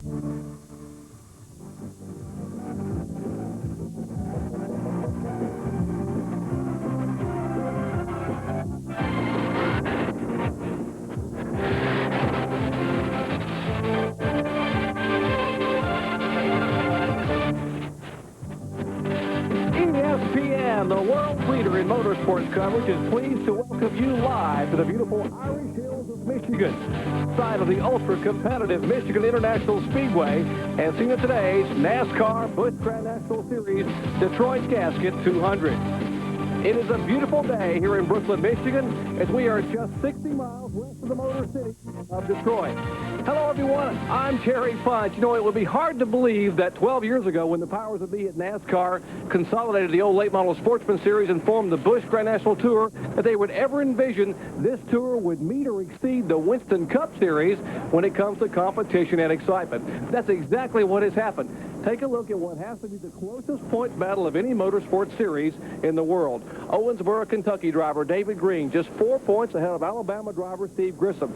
ESPN, the world leader in motorsports coverage, is pleased to welcome you live to the beautiful Irish Hills of Michigan, side of the ultra-competitive Michigan International Speedway, and seen in today's NASCAR Busch Grand National Series Detroit Gasket 200. It is a beautiful day here in Brooklyn, Michigan, as we are just 60 miles west of the Motor City of Detroit. Hello, everyone. I'm Terry Punch. You know, it would be hard to believe that 12 years ago, when the powers that be at NASCAR consolidated the old late model Sportsman Series and formed the Busch Grand National Tour, that they would ever envision this tour would meet or exceed the Winston Cup Series when it comes to competition and excitement. That's exactly what has happened. Take a look at what has to be the closest point battle of any motorsport series in the world. Owensboro, Kentucky driver David Green just 4 points ahead of Alabama driver Steve Grissom.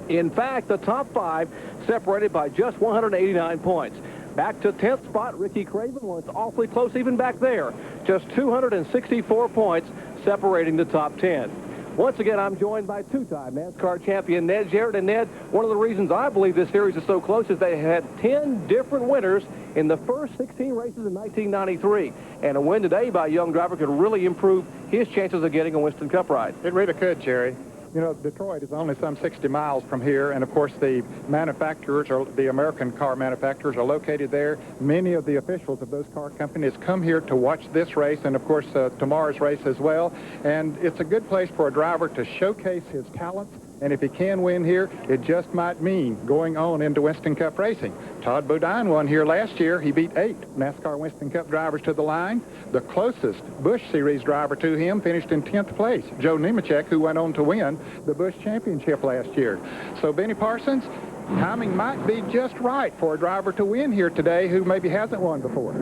In fact, the top five separated by just 189 points. Back to 10th spot, Ricky Craven. Well, it's awfully close even back there. Just 264 points separating the top 10. Once again, I'm joined by two-time NASCAR champion Ned Jarrett. And Ned, one of the reasons I believe this series is so close is they had 10 different winners in the first 16 races in 1993. And a win today by a young driver could really improve his chances of getting a Winston Cup ride. It really could, Jerry. You know, Detroit is only some 60 miles from here, and of course the manufacturers, or the American car manufacturers, are located there. Many of the officials of those car companies come here to watch this race, and of course tomorrow's race as well. And it's a good place for a driver to showcase his talents. And if he can win here, it just might mean going on into Winston Cup racing. Todd Bodine won here last year. He beat 8 NASCAR Winston Cup drivers to the line. The closest Busch Series driver to him finished in 10th place, Joe Nemechek, who went on to win the Busch Championship last year. So Benny Parsons, timing might be just right for a driver to win here today who maybe hasn't won before.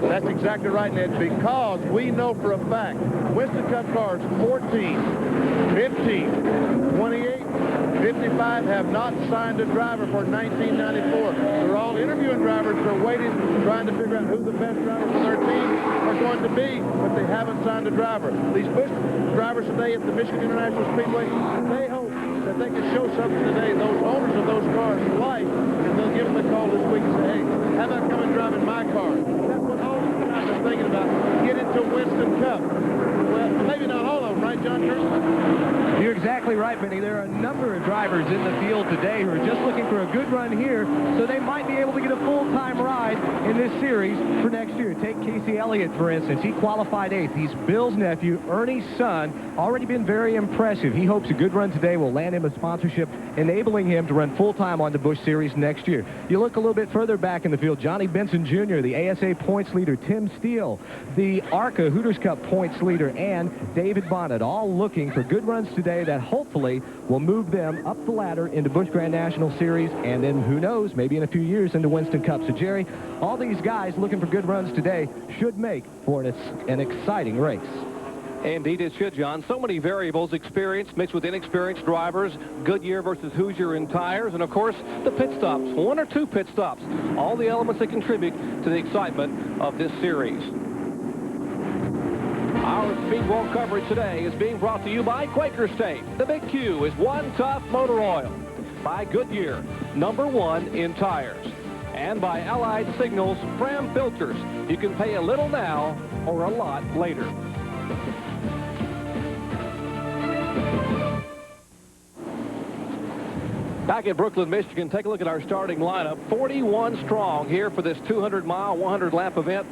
That's exactly right, Ned, because we know for a fact Winston Cup cars 14, 15, 28, 55 have not signed a driver for 1994. They're all interviewing drivers. They're waiting, trying to figure out who the best drivers for their team are going to be, but they haven't signed a driver. These Busch drivers today at the Michigan International Speedway, they hope that they can show something today. Those owners of those cars like, and they'll give them a call this week and say, hey, how about come and drive in my car? That's what all these guys are thinking about. Get into Winston Cup. Well, maybe not all of them, right, John Kirsten? You're exactly right, Benny. There are a number of drivers in the field today who are just looking for a good run here, so they might be able to get a full-time ride in this series for next year. Take Casey Elliott, for instance. He qualified 8th. He's Bill's nephew, Ernie's son. Already been very impressive. He hopes a good run today will land him a sponsorship, enabling him to run full-time on the Busch Series next year. You look a little bit further back in the field, Johnny Benson Jr., the ASA points leader, Tim Steele, the ARCA Hooters Cup points leader, and David Bonnet, all looking for good runs today that hopefully will move them up the ladder into Busch Grand National Series, and then who knows, maybe in a few years into Winston Cup. So, Jerry, all these guys looking for good runs today should make for an exciting race. Indeed it should, John. So many variables, experience mixed with inexperienced drivers, Goodyear versus Hoosier in tires, and of course the pit stops, 1 or 2 pit stops, all the elements that contribute to the excitement of this series. Our Speed World coverage today is being brought to you by Quaker State. The Big Q is One Tough Motor Oil. By Goodyear, #1 in tires. And by Allied Signals Fram Filters. You can pay a little now or a lot later. Back in Brooklyn, Michigan, take a look at our starting lineup. 41 strong here for this 200-mile, 100-lap event.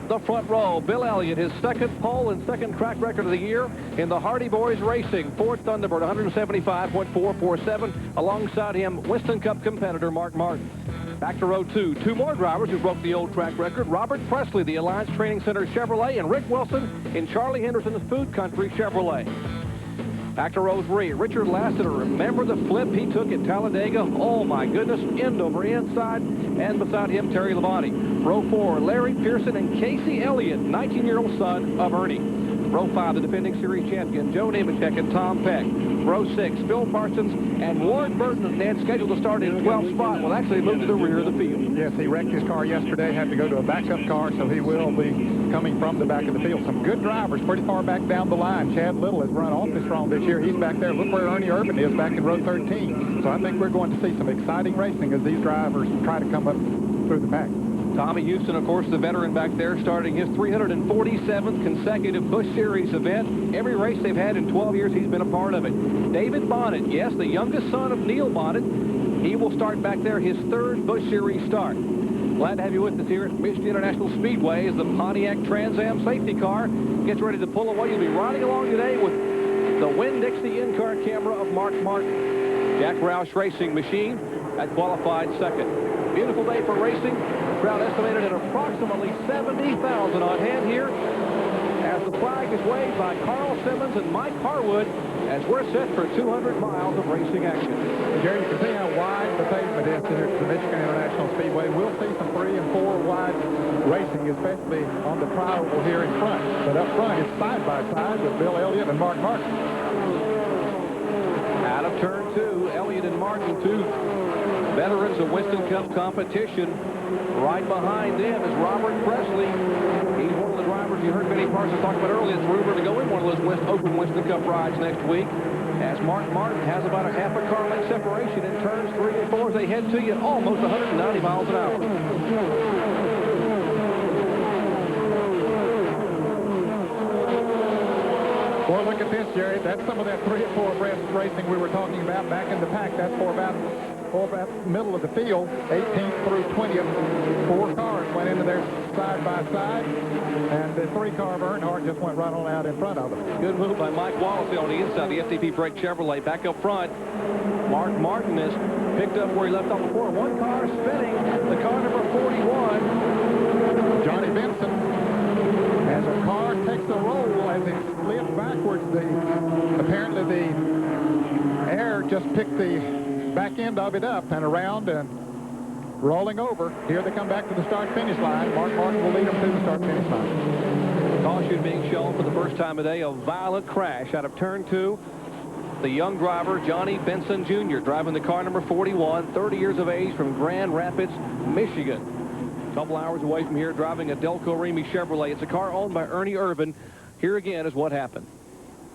The front row, Bill Elliott, his second pole and second track record of the year in the Hardy Boys Racing. Ford Thunderbird, 175.447. Alongside him, Winston Cup competitor Mark Martin. Back to row 2, 2 more drivers who broke the old track record. Robert Presley, the Alliance Training Center Chevrolet, and Rick Wilson in Charlie Henderson's Food Country Chevrolet. Back to row 3, Richard Lassiter. Remember the flip he took at Talladega? Oh my goodness, end over inside. And beside him, Terry Labonte. Row 4, Larry Pearson and Casey Elliott, 19-year-old son of Ernie. Row 5, the defending series champion, Joe Nemechek and Tom Peck. Row 6, Phil Parsons and Warren Burton, Ned, scheduled to start in 12th spot, will actually move to the rear of the field. Yes, he wrecked his car yesterday, had to go to a backup car, so he will be coming from the back of the field. Some good drivers pretty far back down the line. Chad Little has run awfully strong this year. He's back there. Look where Ernie Urban is, back in row 13. So I think we're going to see some exciting racing as these drivers try to come up through the pack. Tommy Houston, of course, the veteran back there, starting his 347th consecutive Busch Series event. Every race they've had in 12 years, he's been a part of it. David Bonnet, yes, the youngest son of Neil Bonnet. He will start back there his 3rd Busch Series start. Glad to have you with us here at Michigan International Speedway as the Pontiac Trans Am safety car gets ready to pull away. You'll be riding along today with the Winn-Dixie in-car camera of Mark Martin. Jack Roush Racing Machine at qualified 2nd. Beautiful day for racing. Crowd estimated at approximately 70,000 on hand here as the flag is waved by Carl Simmons and Mike Harwood as we're set for 200 miles of racing action. Jerry, you can see how wide the pavement is here at the Michigan International Speedway. We'll see some 3 and 4 wide racing, especially on the tri-oval here in front. But up front, it's side by side with Bill Elliott and Mark Martin. Out of turn 2, Elliott and Martin, 2 veterans of Winston Cup competition. Right behind them is Robert Presley. He's one of the drivers you heard Benny Parsons talk about earlier. It's rumored to go in one of those open Winston Cup rides next week. As Mark Martin has about a half a car length separation in turns 3 and 4 as they head to you at almost 190 miles an hour. Boy, look at this, Jerry. That's some of that 3 and 4 abreast racing we were talking about back in the pack. That's for about middle of the field, 18th through 20th. 4 cars went into there side by side, and the 3-car of Earnhardt just went right on out in front of them. Good move by Mike Wallace on the inside, the FTP Brake Chevrolet. Back up front, Mark Martin has picked up where he left off before. 1 car spinning, the car number 41. Johnny Benson, as a car takes a roll as it slips backwards, apparently the air just picked the back end of it up and around and rolling over. Here they come back to the start-finish line. Mark Martin will lead them to the start-finish line. Caution being shown for the first time today. A violent crash out of turn 2. The young driver, Johnny Benson Jr., driving the car number 41, 30 years of age, from Grand Rapids, Michigan. A couple hours away from here, driving a Delco Remy Chevrolet. It's a car owned by Ernie Irvin. Here again is what happened.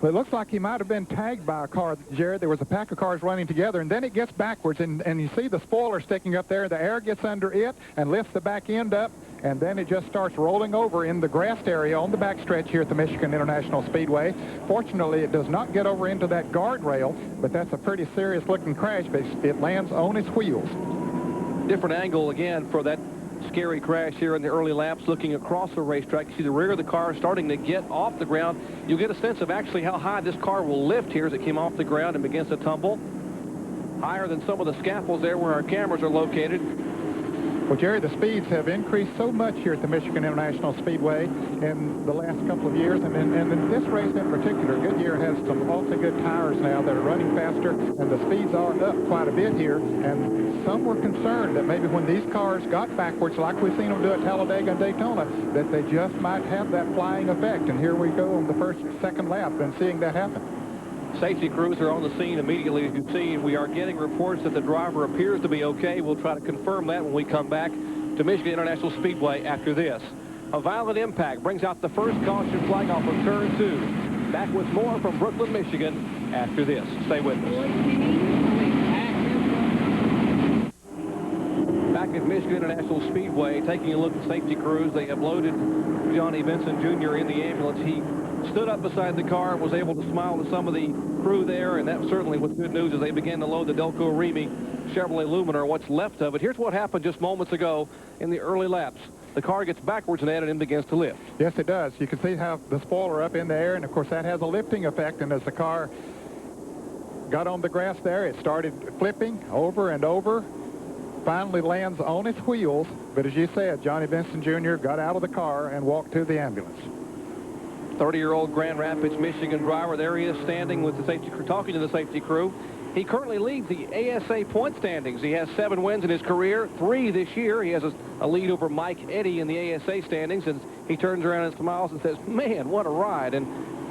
Well, it looks like he might have been tagged by a car, Jared. There was a pack of cars running together, and then it gets backwards, and you see the spoiler sticking up there. The air gets under it and lifts the back end up, and then it just starts rolling over in the grassed area on the backstretch here at the Michigan International Speedway. Fortunately, it does not get over into that guardrail, but that's a pretty serious-looking crash, but it lands on its wheels. Different angle again for that scary crash here in the early laps. Looking across the racetrack, you see the rear of the car starting to get off the ground. You'll get a sense of actually how high this car will lift here as it came off the ground and begins to tumble. Higher than some of the scaffolds there where our cameras are located. Well, Jerry, the speeds have increased so much here at the Michigan International Speedway in the last couple of years, and in this race in particular, Goodyear has some awfully good tires now that are running faster, and the speeds are up quite a bit here, and some were concerned that maybe when these cars got backwards, like we've seen them do at Talladega and Daytona, that they just might have that flying effect, and here we go on the second lap and seeing that happen. Safety crews are on the scene immediately. As you've seen, we are getting reports that the driver appears to be okay. We'll try to confirm that when we come back to Michigan International Speedway after this. A violent impact brings out the first caution flag off of turn 2. Back with more from Brooklyn, Michigan after this. Stay with us. Back at Michigan International Speedway, taking a look at safety crews. They have loaded Johnny Benson Jr. in the ambulance. He stood up beside the car and was able to smile to some of the crew there, and that certainly was good news as they began to load the Delco Remy Chevrolet Luminar, what's left of it. Here's what happened just moments ago in the early laps. The car gets backwards and then begins to lift. Yes, it does. You can see how the spoiler up in the air, and of course that has a lifting effect, and as the car got on the grass there, it started flipping over and over, finally lands on its wheels, but as you said, Johnny Benson Jr. got out of the car and walked to the ambulance. 30-year-old Grand Rapids, Michigan driver. There he is standing with the safety crew, talking to the safety crew. He currently leads the ASA point standings. He has 7 wins in his career, 3 this year. He has a lead over Mike Eddy in the ASA standings, and he turns around and smiles and says, man, what a ride. And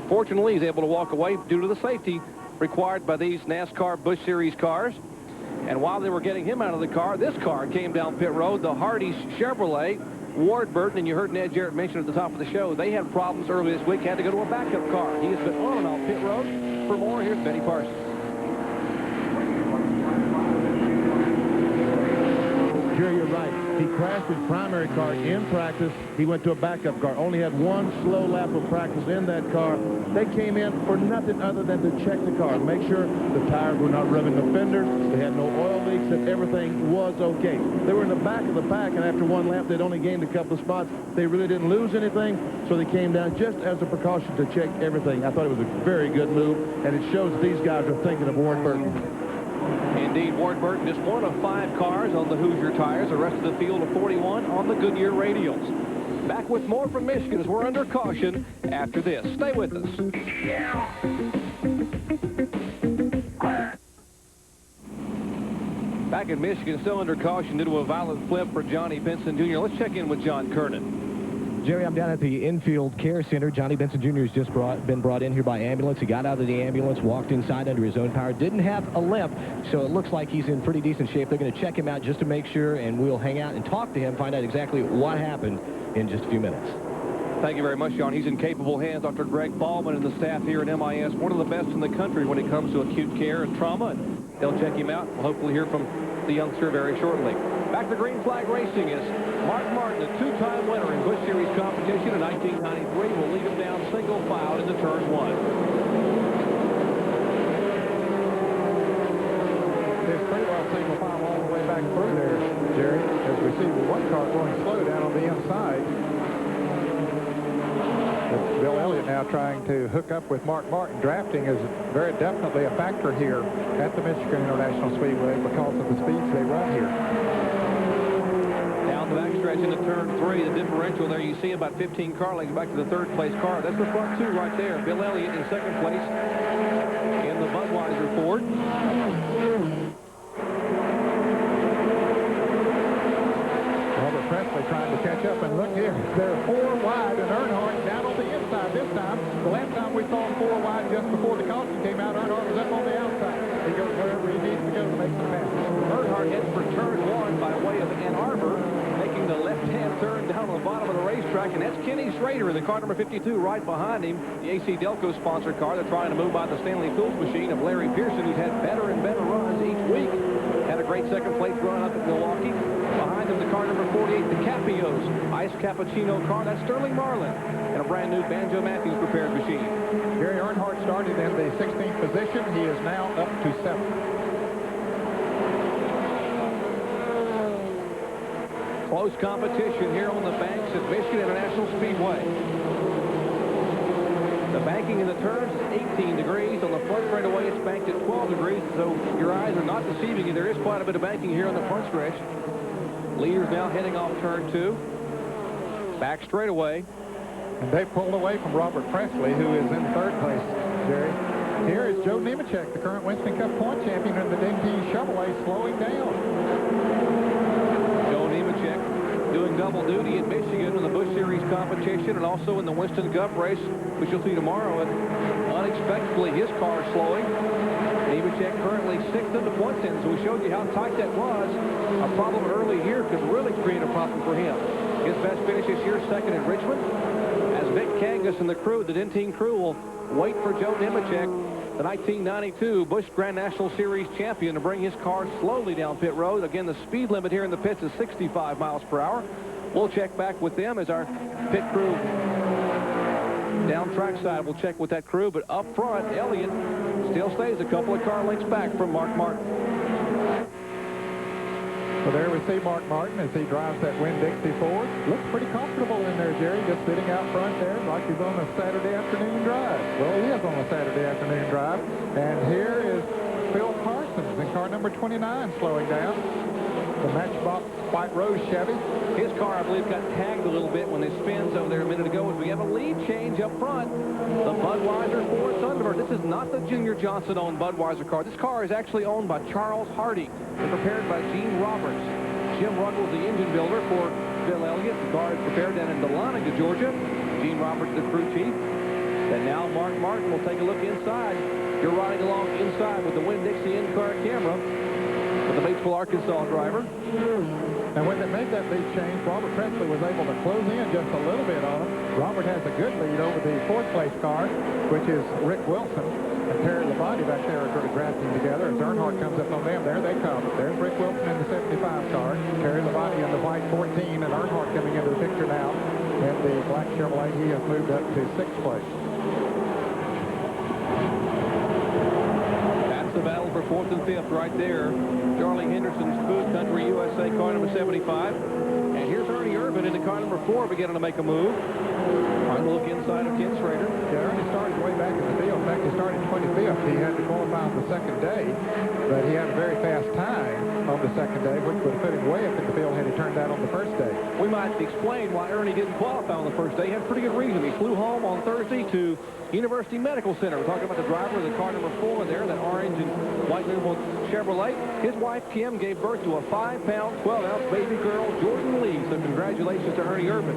fortunately, he's able to walk away due to the safety required by these NASCAR Busch Series cars. And while they were getting him out of the car, this car came down pit road, the Hardee's Chevrolet. Ward Burton, and you heard Ned Jarrett mention at the top of the show, they had problems early this week, had to go to a backup car. He has been on and off pit road. For more, here's Benny Parsons. Jerry, you're right. He crashed his primary car in practice. He went to a backup car. Only had 1 slow lap of practice in that car. They came in for nothing other than to check the car, make sure the tires were not rubbing the fenders, they had no oil leaks, that everything was okay. They were in the back of the pack, and after 1 lap, they'd only gained a couple of spots. They really didn't lose anything, so they came down just as a precaution to check everything. I thought it was a very good move, and it shows these guys are thinking of Ward Burton. Indeed, Ward Burton is one of 5 cars on the Hoosier tires. The rest of the field of 41 on the Goodyear radials. Back with more from Michigan as we're under caution after this. Stay with us. Back in Michigan, still under caution due to a violent flip for Johnny Benson Jr. Let's check in with John Kernan. Jerry, I'm down at the infield care center. Johnny Benson Jr. has just been brought in here by ambulance. He got out of the ambulance, walked inside under his own power, didn't have a limp, so it looks like he's in pretty decent shape. They're going to check him out just to make sure, and we'll hang out and talk to him, find out exactly what happened in just a few minutes. Thank you very much, John. He's in capable hands. Dr. Greg Ballman and the staff here at MIS, one of the best in the country when it comes to acute care and trauma, and they'll check him out. We'll hopefully hear from the youngster very shortly. Back to green flag racing is Mark Martin, a 2-time winner in Busch Series competition in 1993, will lead him down single file into turn 1. It's pretty well single file all the way back through there, Jerry, as we see the 1 car going slow down on the inside. But Bill Elliott now trying to hook up with Mark Martin. Drafting is very definitely a factor here at the Michigan International Speedway because of the speeds they run here. Down the backstretch into turn 3, the differential there, you see about 15 car lengths back to the 3rd place car. That's the front 2 right there. Bill Elliott in 2nd place in the Budweiser Ford. Robert Presley trying to catch up, and look here, they're 4 wide, and Earnhardt down on the inside this time. The last time we saw him 4 wide just before the caution came out, Earnhardt was up on the outside. He goes wherever he needs to go to make some match. Earnhardt heads for turn 1 by way of Ann Arbor, making the left-hand turn down on the bottom of the racetrack, and that's Kenny Schrader in the car number 52 right behind him, the AC Delco sponsored car. They're trying to move by the Stanley Tools machine of Larry Pearson, who's had better and better runs each week. Had a great 2nd place run up at Milwaukee. Behind him, the car number 48, the Capios Ice Cappuccino car. That's Sterling Marlin in a brand new Banjo Matthews prepared machine. Gary Earnhardt started in the 16th position. He is now up to 7th. Close competition here on the banks at Michigan International Speedway. The banking in the turns is 18 degrees. On the front straightaway, it's banked at 12 degrees, so your eyes are not deceiving you. There is quite a bit of banking here on the front stretch. Leaders now heading off turn 2. Back straightaway. And they pulled away from Robert Presley, who is in 3rd place, Jerry. Here is Joe Nemechek, the current Winston Cup point champion in the Denteen Chevrolet, slowing down. Joe Nemechek doing double duty in Michigan in the Busch Series competition and also in the Winston Cup race, which you'll see tomorrow. And unexpectedly, his car is slowing. Nemechek currently 6th in the point standings, so we showed you how tight that was. A problem early here could really create a problem for him. His best finish this year, 2nd in Richmond. As Vic Kangas and the crew, the Denteen crew, will wait for Joe Nemechek, the 1992 Busch Grand National Series champion, to bring his car slowly down pit road. Again, the speed limit here in the pits is 65 miles per hour. We'll check back with them as our pit crew down trackside. We'll check with that crew, but up front, Elliott still stays a couple of car lengths back from Mark Martin. So there we see Mark Martin as he drives that Winn-Dixie Ford. Looks pretty comfortable in there, Jerry, just sitting out front there like he's on a Saturday afternoon drive. Well, he is on a Saturday afternoon drive. And here is Phil Parsons in car number 29 slowing down. The Matchbox white White Rose Chevy. His car, I believe, got tagged a little bit when they spins over there a minute ago. As we have a lead change up front, the Budweiser Ford Thunderbird. This is not the Junior Johnson-owned Budweiser car. This car is actually owned by Charles Hardy and prepared by Gene Roberts. Jim Ruggles, the engine builder for Bill Elliott. The car is prepared down in Dahlonega, Georgia. Gene Roberts, the crew chief. And now Mark Martin will take a look inside. You're riding along inside with the Winn-Dixie in-car camera with the Batesville, Arkansas driver. And when they made that lead change, Robert Presley was able to close in just a little bit on him. Robert has a good lead over the fourth-place car, which is Rick Wilson. And Terry Labonte back there are sort of drafting together. As Earnhardt comes up on them, there they come. There's Rick Wilson in the 75 car, Terry Labonte in the white 14, and Earnhardt coming into the picture now. In the black Chevrolet, he has moved up to 6th place. That's the battle for 4th and 5th right there. Charlie Henderson's Food Country USA car number 75. And here's Ernie Irvin in the car number 4 beginning to make a move. Trying to look inside of Ken Schrader. Yeah, Ernie started way back in the field. In fact, he started 25th. He had to qualify on the second day, but he had a very fast time on the second day, which would have put him way up in the field had he turned out on the first day. We might explain why Ernie didn't qualify on the first day. He had a pretty good reason. He flew home on Thursday to University Medical Center. We're talking about the driver of the car number 4 there, that orange and white label Chevrolet. His wife, Kim, gave birth to a 5-pound, 12-ounce baby girl, Jordan Lee. So congratulations to Ernie Irvin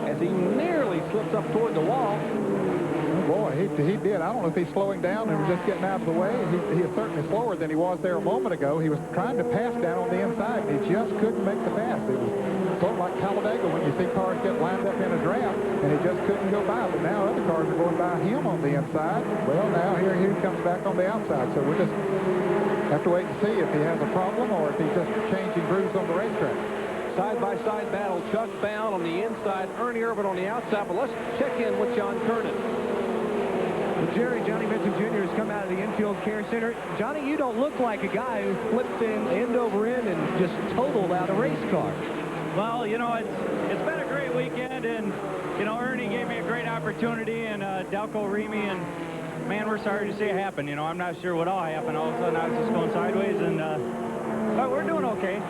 as he nearly slips up toward the wall. Boy, he did. I don't know if he's slowing down and was just getting out of the way. He is certainly slower than he was there a moment ago. He was trying to pass down on the inside, and he just couldn't make the pass. It was sort of like Talladega when you see cars get lined up in a draft, and he just couldn't go by. But now other cars are going by him on the inside. Well, now here he comes back on the outside. So we'll just have to wait and see if he has a problem or if he's just changing grooves on the racetrack. Side-by-side battle. Chuck Bound on the inside, Ernie Irvin on the outside. But let's check in with John Kernan. Johnny Benson Jr. has come out of the infield care center. Johnny, you don't look like a guy who flipped in end over end and just totaled out a race car. Well, you know, it's been a great weekend, and, you know, Ernie gave me a great opportunity, and Delco Remy, and, man, we're sorry to see it happen. You know, I'm not sure what all happened. All of a sudden, I was just going sideways, and but we're doing okay.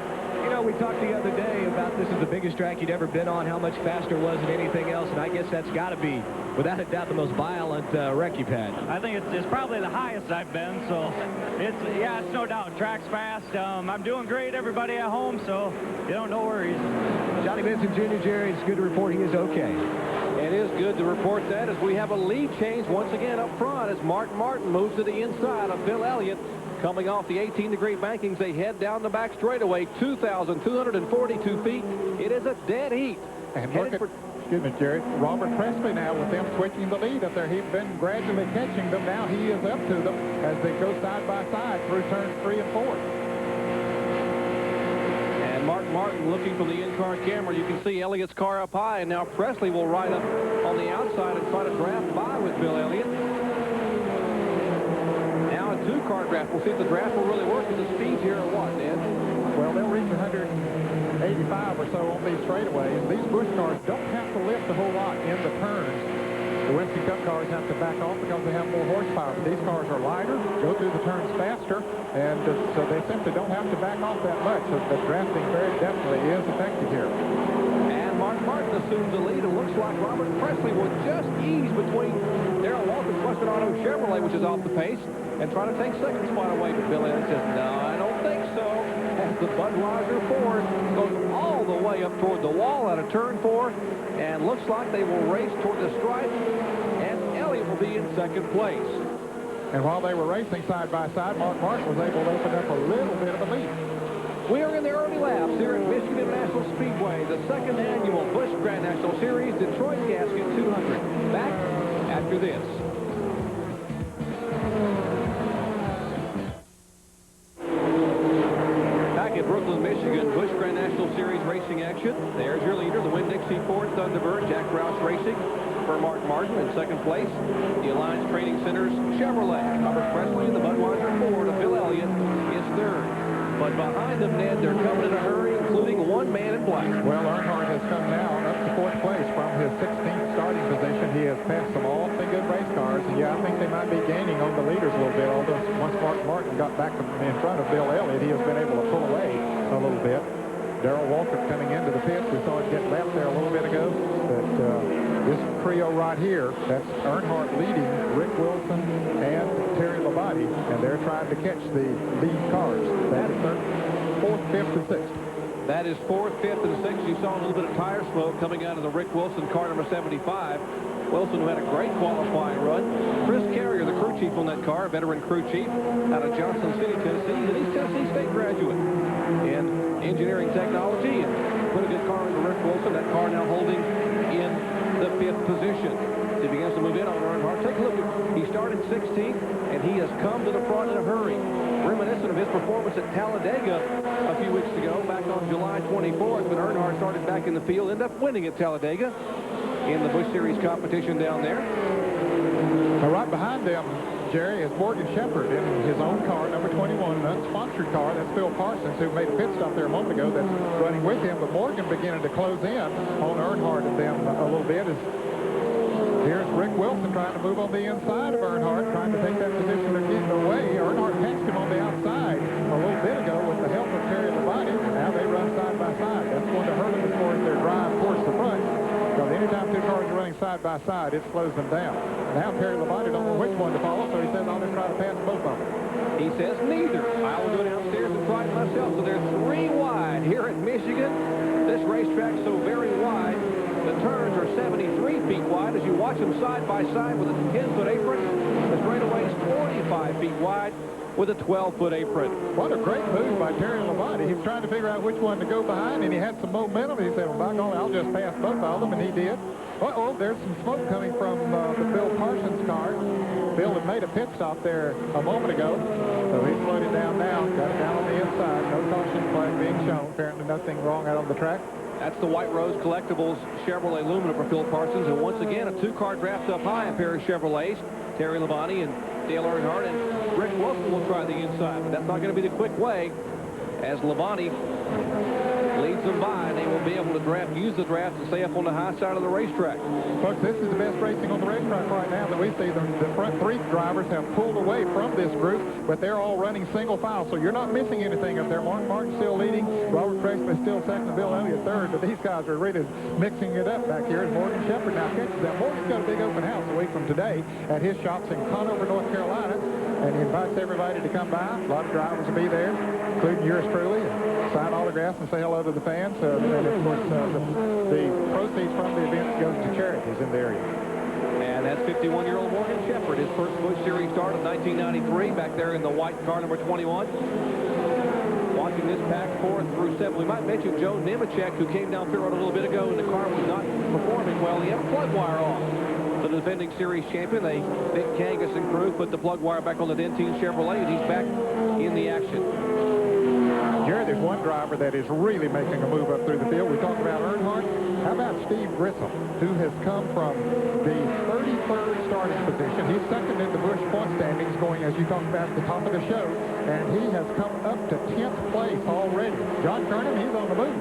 You know, we talked the other day about this is the biggest track you'd ever been on, how much faster was it, anything else, and I guess that's got to be, without a doubt, the most violent wreck you've had. I think it's probably the highest I've been, so it's no doubt. Track's fast. I'm doing great, everybody at home, so, you know, no worries. Johnny Benson Jr., Jerry, it's good to report he is okay. It is good to report that as we have a lead change once again up front as Mark Martin moves to the inside of Bill Elliott. Coming off the 18-degree bankings, they head down the back straightaway, 2,242 feet. It is a dead heat. And look at, excuse me, Jerry, Robert Presley now with them switching the lead up there. He's been gradually catching them. Now he is up to them as they go side by side through turns 3 and 4. And Mark Martin looking from the in-car camera. You can see Elliott's car up high, and now Presley will ride up on the outside and try to draft by with Bill Elliott. Now a two-car draft. We'll see if the draft will really work with the speeds here or what, Ned. Well, they'll reach 185 or so on these straightaways. These Busch cars don't have to lift a whole lot in the turns. The Winston Cup cars have to back off because they have more horsepower. But these cars are lighter, go through the turns faster, and so they simply don't have to back off that much. So the drafting very definitely is effective here. And Mark Martin assumes the lead. It looks like Robert Presley will just ease between Darrell Walton's Western Auto Chevrolet, which is off the pace, and try to take second spot away. But Bill Elliott says, no, I don't think so. As the Budweiser Ford goes all the way up toward the wall out of turn 4, and looks like they will race toward the stripe, and Elliott will be in second place. And while they were racing side by side, Mark Martin was able to open up a little bit of a lead. We are in the early laps here at Michigan International Speedway, the second annual Busch Grand National Series Detroit Gasket 200. Back after this. Back at Brooklyn, Michigan, Busch Grand National Series racing action. There's your leader, the Winn-Dixie Ford Thunderbird, Jack Roush Racing. For Mark Martin in second place, the Alliance Training Center's Chevrolet. Robert Presley and the Budweiser Ford of Bill Elliott is third. But behind them, Ned, they're coming in a hurry, including one man in black. Well, Earnhardt has come now up to 4th place from his 16th starting position. He has passed some awfully good race cars. And yeah, I think they might be gaining on the leaders a little bit. Although once Mark Martin got back in front of Bill Elliott, he has been able to pull away a little bit. right here. That's Earnhardt leading Rick Wilson and Terry Labonte, and they're trying to catch the lead cars. That is 4th, 5th, and 6th. That is 4th, 5th, and 6th. You saw a little bit of tire smoke coming out of the Rick Wilson car number 75. Wilson, who had a great qualifying run. Chris Carrier, the crew chief on that car, veteran crew chief out of Johnson City, Tennessee. He's an East Tennessee State graduate in engineering technology, and put a good car into Rick Wilson. That car now holding in the 5th position. He begins to move in on Earnhardt. Take a look. He started 16th, and he has come to the front in a hurry. Reminiscent of his performance at Talladega a few weeks ago, back on July 24th, when Earnhardt started back in the field, ended up winning at Talladega in the Busch Series competition down there. Now, right behind them, Jerry, is Morgan Shepherd in his own car, number 21, an unsponsored car. That's Phil Parsons, who made a pit stop there a moment ago, that's running with him. But Morgan beginning to close in on Earnhardt and them a little bit. Here's Rick Wilson trying to move on the inside of Earnhardt, trying to take that position of getting away. Earnhardt passed him on the outside a little bit ago with the help of Terry Labonte. Now they run side by side. That's going to hurt them as far as their drive towards the front. Because anytime two cars are running side by side, it slows them down. Now Terry Labonte don't know which one to follow, so he says, I'll just try to pass both of them. He says, neither. I will go downstairs and try it myself. So they're 3 wide here at Michigan. This racetrack's so very wide. The turns are 73 feet wide as you watch them side by side with a 10-foot apron. The straightaway's 45 feet wide with a 12-foot apron. What a great move by Terry Labonte. He was trying to figure out which one to go behind, and he had some momentum. He said, well, by golly, I'll just pass both of them, and he did. Uh-oh, there's some smoke coming from the Phil Parsons car. Bill had made a pit stop there a moment ago, so he slowed it down now. Got it down on the inside. No caution flag being shown. Apparently nothing wrong out on the track. That's the White Rose Collectibles Chevrolet Lumina for Phil Parsons. And once again, a 2-car draft up high, a pair of Chevrolets. Terry Labonte and Dale Earnhardt, and Rick Wilson will try the inside. But that's not going to be the quick way, as Labonte leads them by, and they will be able to use the draft to stay up on the high side of the racetrack. Folks, this is the best racing on the racetrack right now that we see. The front 3 drivers have pulled away from this group, but they're all running single file, so you're not missing anything up there. Mark Martin still leading. Robert Crespo is still second, and Bill Elliott third, but these guys are really mixing it up back here. As Morgan Shepherd now catches that. Morgan's got a big open house a week from today at his shops in Conover, North Carolina, and he invites everybody to come by. A lot of drivers will be there, including yours truly, and sign autographs and say hello to the fans. And of course, the proceeds from the event goes to charities in the area. And that's 51-year-old Morgan Shepherd, his first Busch Series start of 1993, back there in the white car number 21. Watching this pack 4 through 7. We might mention Joe Nemechek, who came down pit road a little bit ago, and the car was not performing well. He had a plug wire off. The defending series champion, they Vic Kangas and crew, put the plug wire back on the Dentine Chevrolet, and he's back in the action. Jerry, there's one driver that is really making a move up through the field. We talked about Earnhardt. How about Steve Grissom, who has come from the 33rd starting position? He's second in the Busch point standings, going, as you talked about, at the top of the show, and he has come up to 10th place already. John Kernan, he's on the move.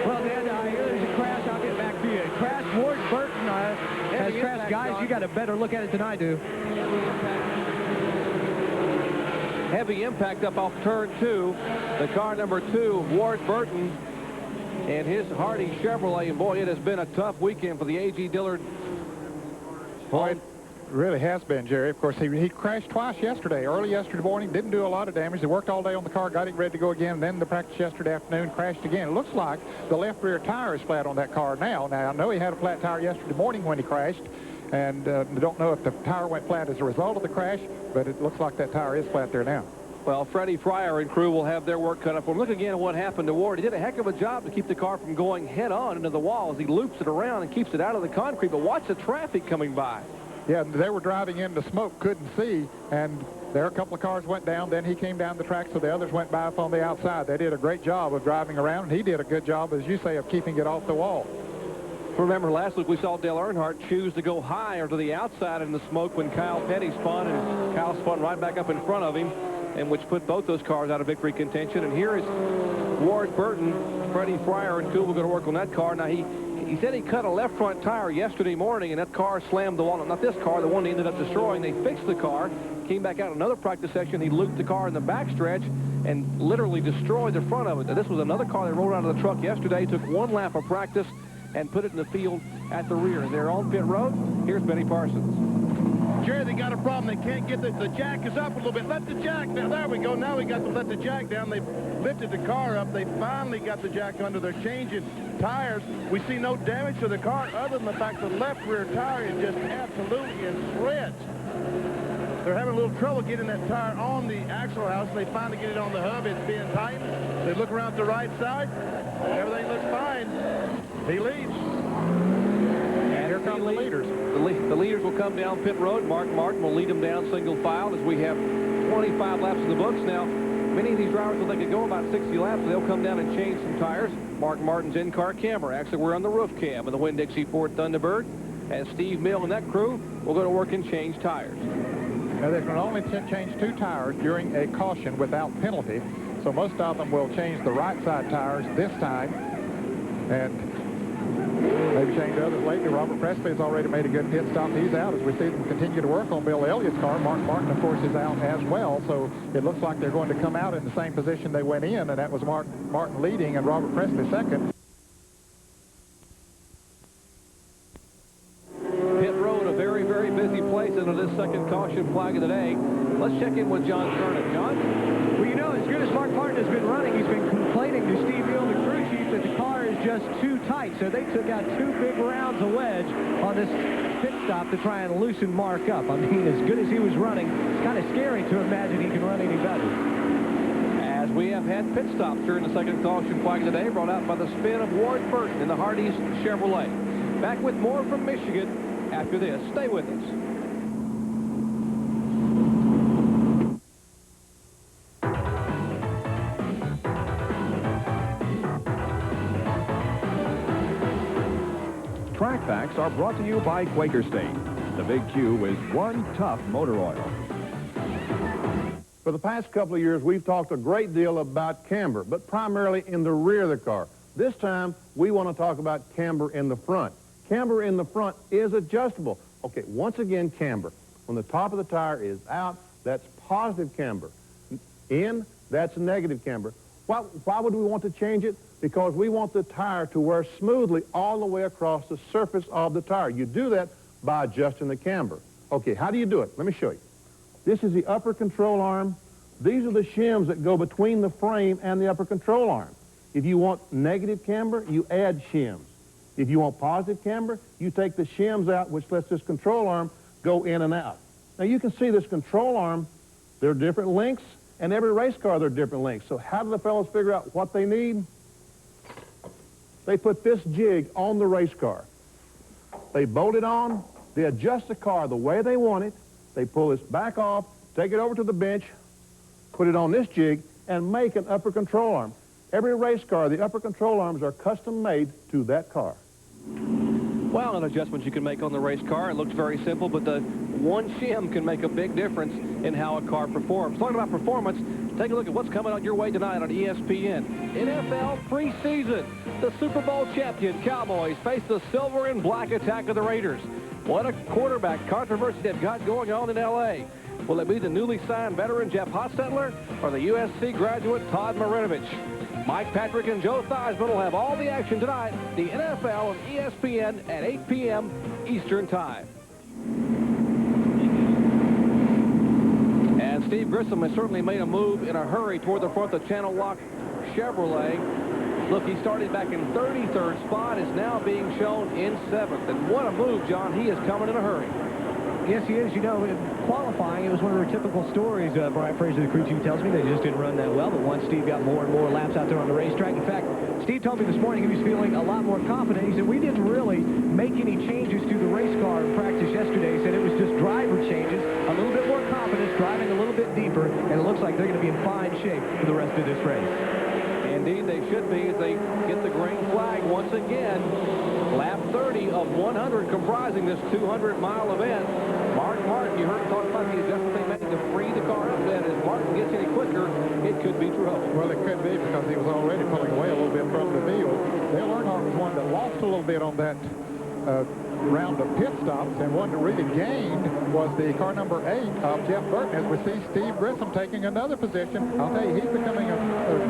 Well, Dan, I hear there's a crash. I'll get back to you. Crash, Ward Burton has crashed. Guys, you got a better look at it than I do. Heavy impact up off turn 2. The car number 2, Ward Burton, and his Hardy Chevrolet. And boy, it has been a tough weekend for the A.G. Dillard. Boy, it really has been, Jerry. Of course, he crashed twice yesterday. Early yesterday morning, didn't do a lot of damage. They worked all day on the car, got it ready to go again. Then the practice yesterday afternoon, crashed again. It looks like the left rear tire is flat on that car now. Now, I know he had a flat tire yesterday morning when he crashed, and don't know if the tire went flat as a result of the crash, but it looks like that tire is flat there now. Well, Freddie Fryer and crew will have their work cut out for him. Look again at what happened to Ward. He did a heck of a job to keep the car from going head-on into the wall as he loops it around and keeps it out of the concrete. But watch the traffic coming by. Yeah, they were driving into smoke, couldn't see, and there a couple of cars went down. Then he came down the track, so the others went by up on the outside. They did a great job of driving around, and he did a good job, as you say, of keeping it off the wall. Remember, last week we saw Dale Earnhardt choose to go higher to the outside in the smoke when Kyle Petty spun, and Kyle spun right back up in front of him, and which put both those cars out of victory contention. And here is Ward Burton. Freddie Fryer and Cool will go to work on that car. Now, he said he cut a left front tire yesterday morning, and that car slammed the wall. Not this car, the one he ended up destroying. They fixed the car, came back out another practice session. He looped the car in the backstretch, and literally destroyed the front of it. Now, this was another car that rolled out of the truck yesterday, took one lap of practice, and put it in the field at the rear. They're on pit road. Here's Benny Parsons. Jerry, they got a problem. They can't get the jack is up a little bit. Let the jack down. There we go. Now we got to let the jack down. They've lifted the car up. They finally got the jack under. They're changing tires. We see no damage to the car other than the fact the left rear tire is just absolutely in shreds. They're having a little trouble getting that tire on the axle house. They finally get it on the hub. It's being tightened. They look around to the right side. Everything looks fine. He leads. And here come the leaders. The leaders will come down pit road. Mark Martin will lead them down single file as we have 25 laps in the books. Now, many of these drivers will think they go about 60 laps. They'll come down and change some tires. Mark Martin's in-car camera. Actually, we're on the roof cam of the Winn-Dixie Ford Thunderbird. And Steve Mill and that crew will go to work and change tires. Now, they can only change 2 tires during a caution without penalty. So most of them will change the right side tires this time. And they've changed others lately. Robert Presley has already made a good pit stop. He's out as we see them continue to work on Bill Elliott's car. Mark Martin, of course, is out as well. So it looks like they're going to come out in the same position they went in, and that was Mark Martin leading and Robert Presley second. Pit road, a very, very busy place into this second caution flag of the day. Let's check in with John Kernan. John? Well, you know, as good as Mark Martin has been running, he's been complaining to Steve Mill, the crew chief, that the car is just too tight. So they took out 2 big rounds of wedge on this pit stop to try and loosen Mark up. I mean, as good as he was running, it's kind of scary to imagine he can run any better. As we have had pit stops during the second caution flag of the day, brought out by the spin of Ward Burton in the Hardee's Chevrolet. Back with more from Michigan after this. Stay with us. Track Facts are brought to you by Quaker State. The Big Q is one tough motor oil. For the past couple of years, we've talked a great deal about camber, but primarily in the rear of the car. This time, we want to talk about camber in the front. Camber in the front is adjustable. Okay, once again, camber. When the top of the tire is out, that's positive camber. In, that's negative camber. Why would we want to change it? Because we want the tire to wear smoothly all the way across the surface of the tire. You do that by adjusting the camber. Okay, how do you do it? Let me show you. This is the upper control arm. These are the shims that go between the frame and the upper control arm. If you want negative camber, you add shims. If you want positive camber, you take the shims out, which lets this control arm go in and out. Now, you can see this control arm. There are different lengths, and every race car, there are different lengths. So how do the fellows figure out what they need? They put this jig on the race car. They bolt it on. They adjust the car the way they want it. They pull this back off, take it over to the bench, put it on this jig, and make an upper control arm. Every race car, the upper control arms are custom made to that car. Well, an adjustment you can make on the race car. It looks very simple, but the one shim can make a big difference in how a car performs. Talking about performance, take a look at what's coming on your way tonight on ESPN. NFL preseason. The Super Bowl champion Cowboys face the silver and black attack of the Raiders. What a quarterback controversy they've got going on in L.A. Will it be the newly signed veteran Jeff Hostetler or the USC graduate Todd Marinovich? Mike Patrick and Joe Theismann will have all the action tonight. The NFL on ESPN at 8 p.m. Eastern Time. And Steve Grissom has certainly made a move in a hurry toward the front of the Channel Lock Chevrolet. Look, he started back in 33rd spot, is now being shown in 7th. And what a move, John. He is coming in a hurry. Yes, he is. You know, in qualifying, it was one of their typical stories. Brian Fraser, the crew chief, tells me they just didn't run that well. But once Steve got more and more laps out there on the racetrack, in fact, Steve told me this morning he was feeling a lot more confident. He said, we didn't really make any changes to the race car in practice yesterday. He said it was just driver changes, a little bit more confidence, driving a little bit deeper, and it looks like they're going to be in fine shape for the rest of this race. Indeed, they should be as they get the green flag once again. Lap 30 of 100 comprising this 200-mile event. Mark Martin, you heard him talk about the adjustment they made to free the car up. And as Martin gets any quicker, it could be trouble. Well, it could be because he was already pulling away a little bit from the field. Dale Earnhardt was one that lost a little bit on that round of pit stops, and one that really gained was the car number 8 of Jeff Burton, as we see Steve Grissom taking another position. I'll tell you, he's becoming a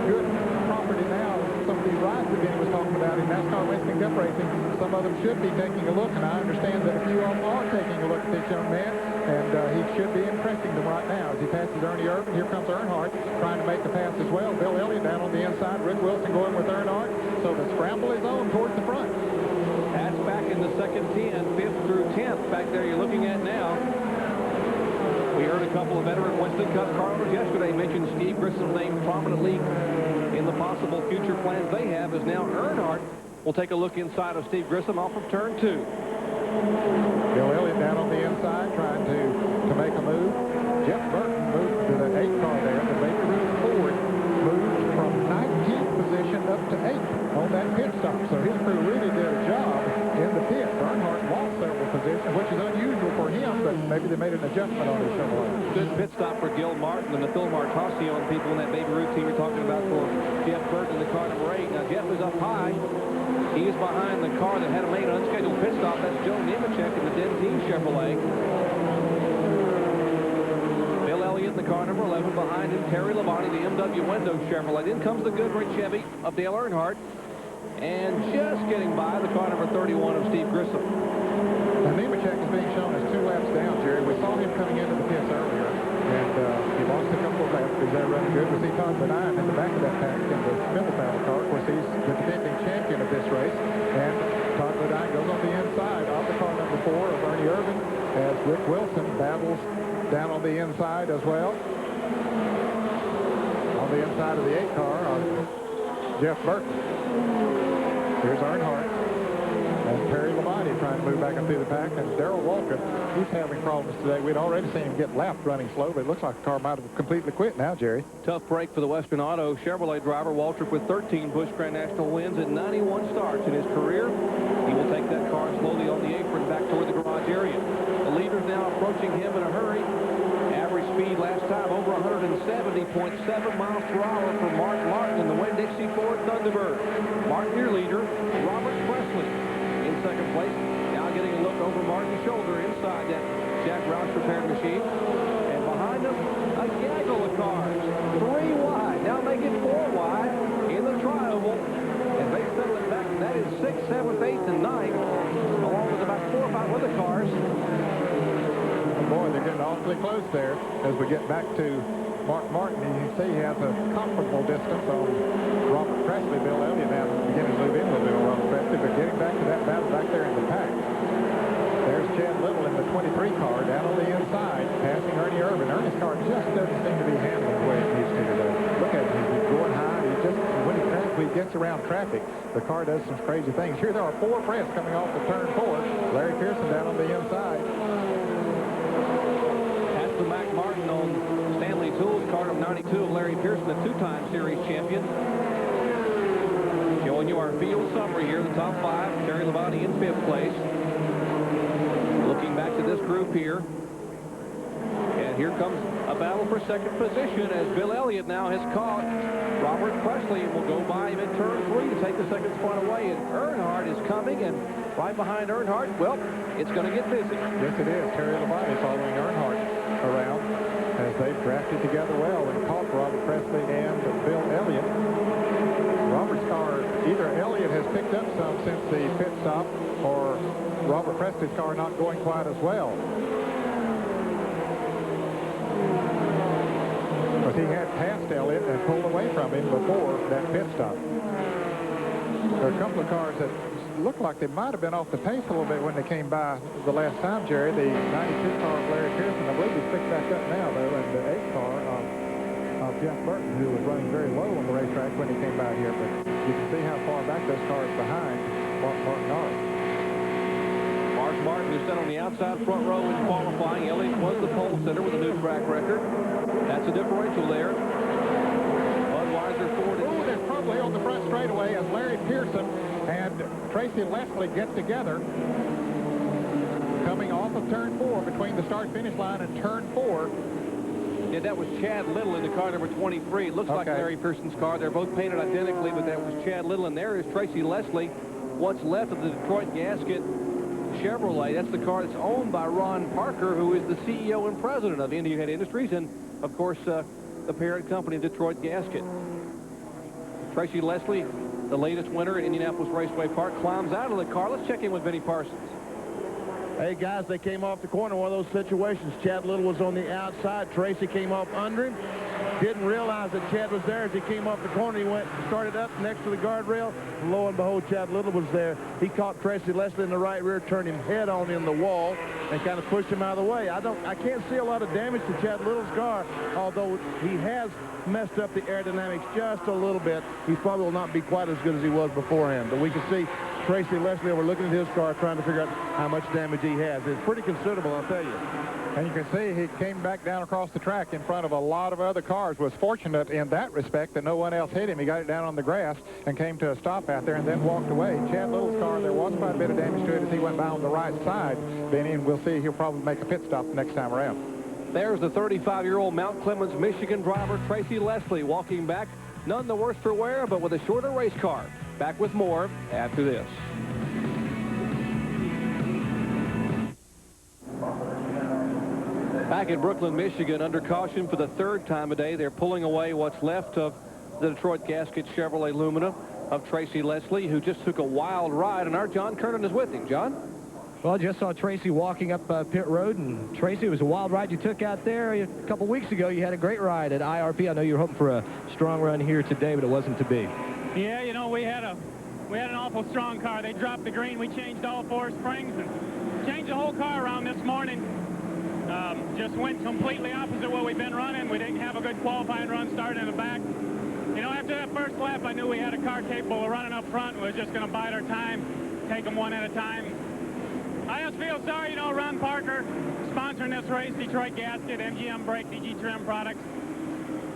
good property now. Some of these rides that Benny was talking about in NASCAR Western Cup racing, some of them should be taking a look, and I understand that a few of them are taking a look at this young man, and he should be impressing them right now. As he passes Ernie Irvin, here comes Earnhardt trying to make the pass as well. Bill Elliott down on the inside, Rick Wilson going with Earnhardt, so the scramble is on towards the front. That's back in the second 10, 5th through 10th. Back there you're looking at now. We heard a couple of veteran Winston Cup car owners yesterday mention Steve Grissom's name prominently in the possible future plans they have, as now Earnhardt will take a look inside of Steve Grissom off of turn 2. Bill Elliott down on the inside trying to make a move. Jeff Burton moved to the 8 car there. The Baby Ruth Ford moved from 19th position up to 8th on that pit stop. So his crew really did a job in the pit. Earnhardt lost several positions, which is unusual for him, but maybe they made an adjustment on his Chevrolet. Good pit stop for Gil Martin and the Phil Martosio and people in that Baby Ruth team we're talking about for Jeff Burton in the car number 8. Now Jeff is up high. He is behind the car that had made an unscheduled pit stop. That's Joe Nemechek in the Dentine Chevrolet. Bill Elliott in the car number 11. Behind him, Terry Labonte, the MW Windows Chevrolet. Then comes the Goodrich Chevy of Dale Earnhardt. And just getting by the car number 31 of Steve Grissom. Now, Nemechek is being shown as 2 laps down, Jerry. We saw him coming into the pits earlier, and he lost a couple of laps. He's there running good. We see Todd Bedine in the back of that pack in the spindle paddle car. Of course, he's the defending champion of this race. And Todd Bedine goes on the inside of the car number 4 of Ernie Irvin, as Rick Wilson battles down on the inside as well. On the inside of the 8 car of Jeff Burton. Here's Earnhardt and Terry Labonte trying to move back up through the pack, and Darrell Walker, he's having problems today. We'd already seen him get lapped running slow, but it looks like the car might have completely quit now, Jerry. Tough break for the Western Auto Chevrolet driver. Waltrip with 13 Busch Grand National wins and 91 starts in his career. He will take that car slowly on the apron back toward the garage area. The leader's now approaching him in a hurry. Average speed last time over 170.7 miles per hour for Mark Martin in the Winn-Dixie Ford Thunderbird. Martin, your leader. Robert Presley in second place. Now getting a look over Martin's shoulder inside that Jack Roush repair machine. And behind them, a gaggle of cars. 3 wide. Now make it 4 wide in the tri-oval. And they settle it back. And that is 6th, 7th, 8th, and 9th, along with about 4 or 5 other cars. Boy, they're getting awfully close there as we get back to Mark Martin. You can see he has a comfortable distance on Robert Presley. Bill Elliott now beginning to move in with Robert Presley, but getting back to that battle back there in the pack. There's Chad Little in the 23 car down on the inside, passing Ernie Irvin. Ernie's car just doesn't seem to be handling the way it needs to today. Look at him. He's going high. When he gets around traffic, the car does some crazy things. Here there are 4 press coming off of turn 4. Larry Pearson down on the inside. The Mac Martin on Stanley Tools, car of 92 of Larry Pearson, a 2-time series champion. Showing you our field summary here, the top 5. Terry Labonte in 5th place. Looking back to this group here. And here comes a battle for second position as Bill Elliott now has caught Robert Presley and will go by him in turn 3 to take the second spot away. And Earnhardt is coming, and right behind Earnhardt, well, it's going to get busy. Yes, it is. Terry Labonte following Earnhardt around as they've drafted together well and caught Robert Presley and Bill Elliott. Robert's car, either Elliott has picked up some since the pit stop, or Robert Presley's car not going quite as well. But he had passed Elliott and pulled away from him before that pit stop. There are a couple of cars that looked like they might have been off the pace a little bit when they came by the last time, Jerry. The 92 car of Larry Pearson, I believe he's picked back up now, though, and the 8 car of Jeff Burton, who was running very low on the racetrack when he came by here. But you can see how far back those cars behind Mark Martin are. Mark Martin is set on the outside front row in qualifying. Elliott was the pole sitter with a new track record. That's a differential there. Budweiser Ford. Oh, there's probably on the front straightaway as Larry Pearson and Tracy Leslie get together. Coming off of turn 4 between the start-finish line and turn 4. Yeah, that was Chad Little in the car number 23. It looks like Larry Pearson's car. They're both painted identically, but that was Chad Little. And there is Tracy Leslie. What's left of the Detroit Gasket Chevrolet. That's the car that's owned by Ron Parker, who is the CEO and president of Indian Head Industries, and, of course, the parent company, Detroit Gasket. Tracy Leslie, the latest winner at Indianapolis Raceway Park, climbs out of the car. Let's check in with Vinnie Parsons. Hey, guys, they came off the corner, one of those situations. Chad Little was on the outside. Tracy came off under him. Didn't realize that Chad was there. As he came off the corner, he started up next to the guardrail. Lo and behold, Chad Little was there. He caught Tracy Leslie in the right rear, turned him head on in the wall, and kind of pushed him out of the way. I can't see a lot of damage to Chad Little's car, although he has messed up the aerodynamics just a little bit. He probably will not be quite as good as he was beforehand. But we can see Tracy Leslie over looking at his car, trying to figure out how much damage he has. It's pretty considerable, I'll tell you. And you can see he came back down across the track in front of a lot of other cars. Was fortunate in that respect that no one else hit him. He got it down on the grass and came to a stop out there and then walked away. Chad Little's car, there was quite a bit of damage to it as he went by on the right side, Benny, and we'll see he'll probably make a pit stop the next time around. There's the 35-year-old Mount Clemens, Michigan driver Tracy Leslie walking back. None the worse for wear, but with a shorter race car. Back with more after this. Back in Brooklyn, Michigan, under caution for the third time a day. They're pulling away what's left of the Detroit Gasket Chevrolet Lumina of Tracy Leslie, who just took a wild ride, and our John Kernan is with him. John? Well, I just saw Tracy walking up pit road, and Tracy, it was a wild ride you took out there. A couple weeks ago, you had a great ride at IRP. I know you were hoping for a strong run here today, but it wasn't to be. Yeah, you know, we had an awful strong car. They dropped the green. We changed all 4 springs and changed the whole car around this morning. Just went completely opposite what we've been running. We didn't have a good qualifying run starting in the back. You know, after that first lap, I knew we had a car capable of running up front. We were just going to bide our time, take them one at a time. I just feel sorry, you know, Ron Parker sponsoring this race, Detroit Gasket, MGM Brake, DG Trim Products.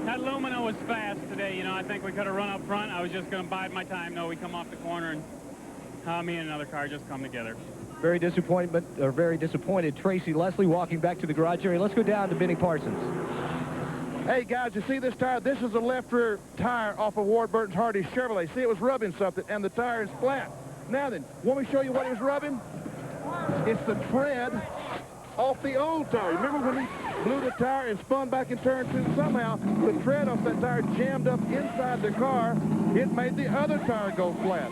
That Lumina was fast today, you know. I think we could have run up front. I was just going to bide my time. No, we come off the corner, and me and another car just come together. Very disappointed Tracy Leslie walking back to the garage area. Let's go down to Benny Parsons. Hey, guys, you see this tire? This is the left rear tire off of Ward Burton's Hardy Chevrolet. See, it was rubbing something, and the tire is flat. Now then, want me to show you what it was rubbing? It's the tread off the old tire. Remember when he blew the tire and spun back and turned to? Somehow, the tread off that tire jammed up inside the car. It made the other tire go flat.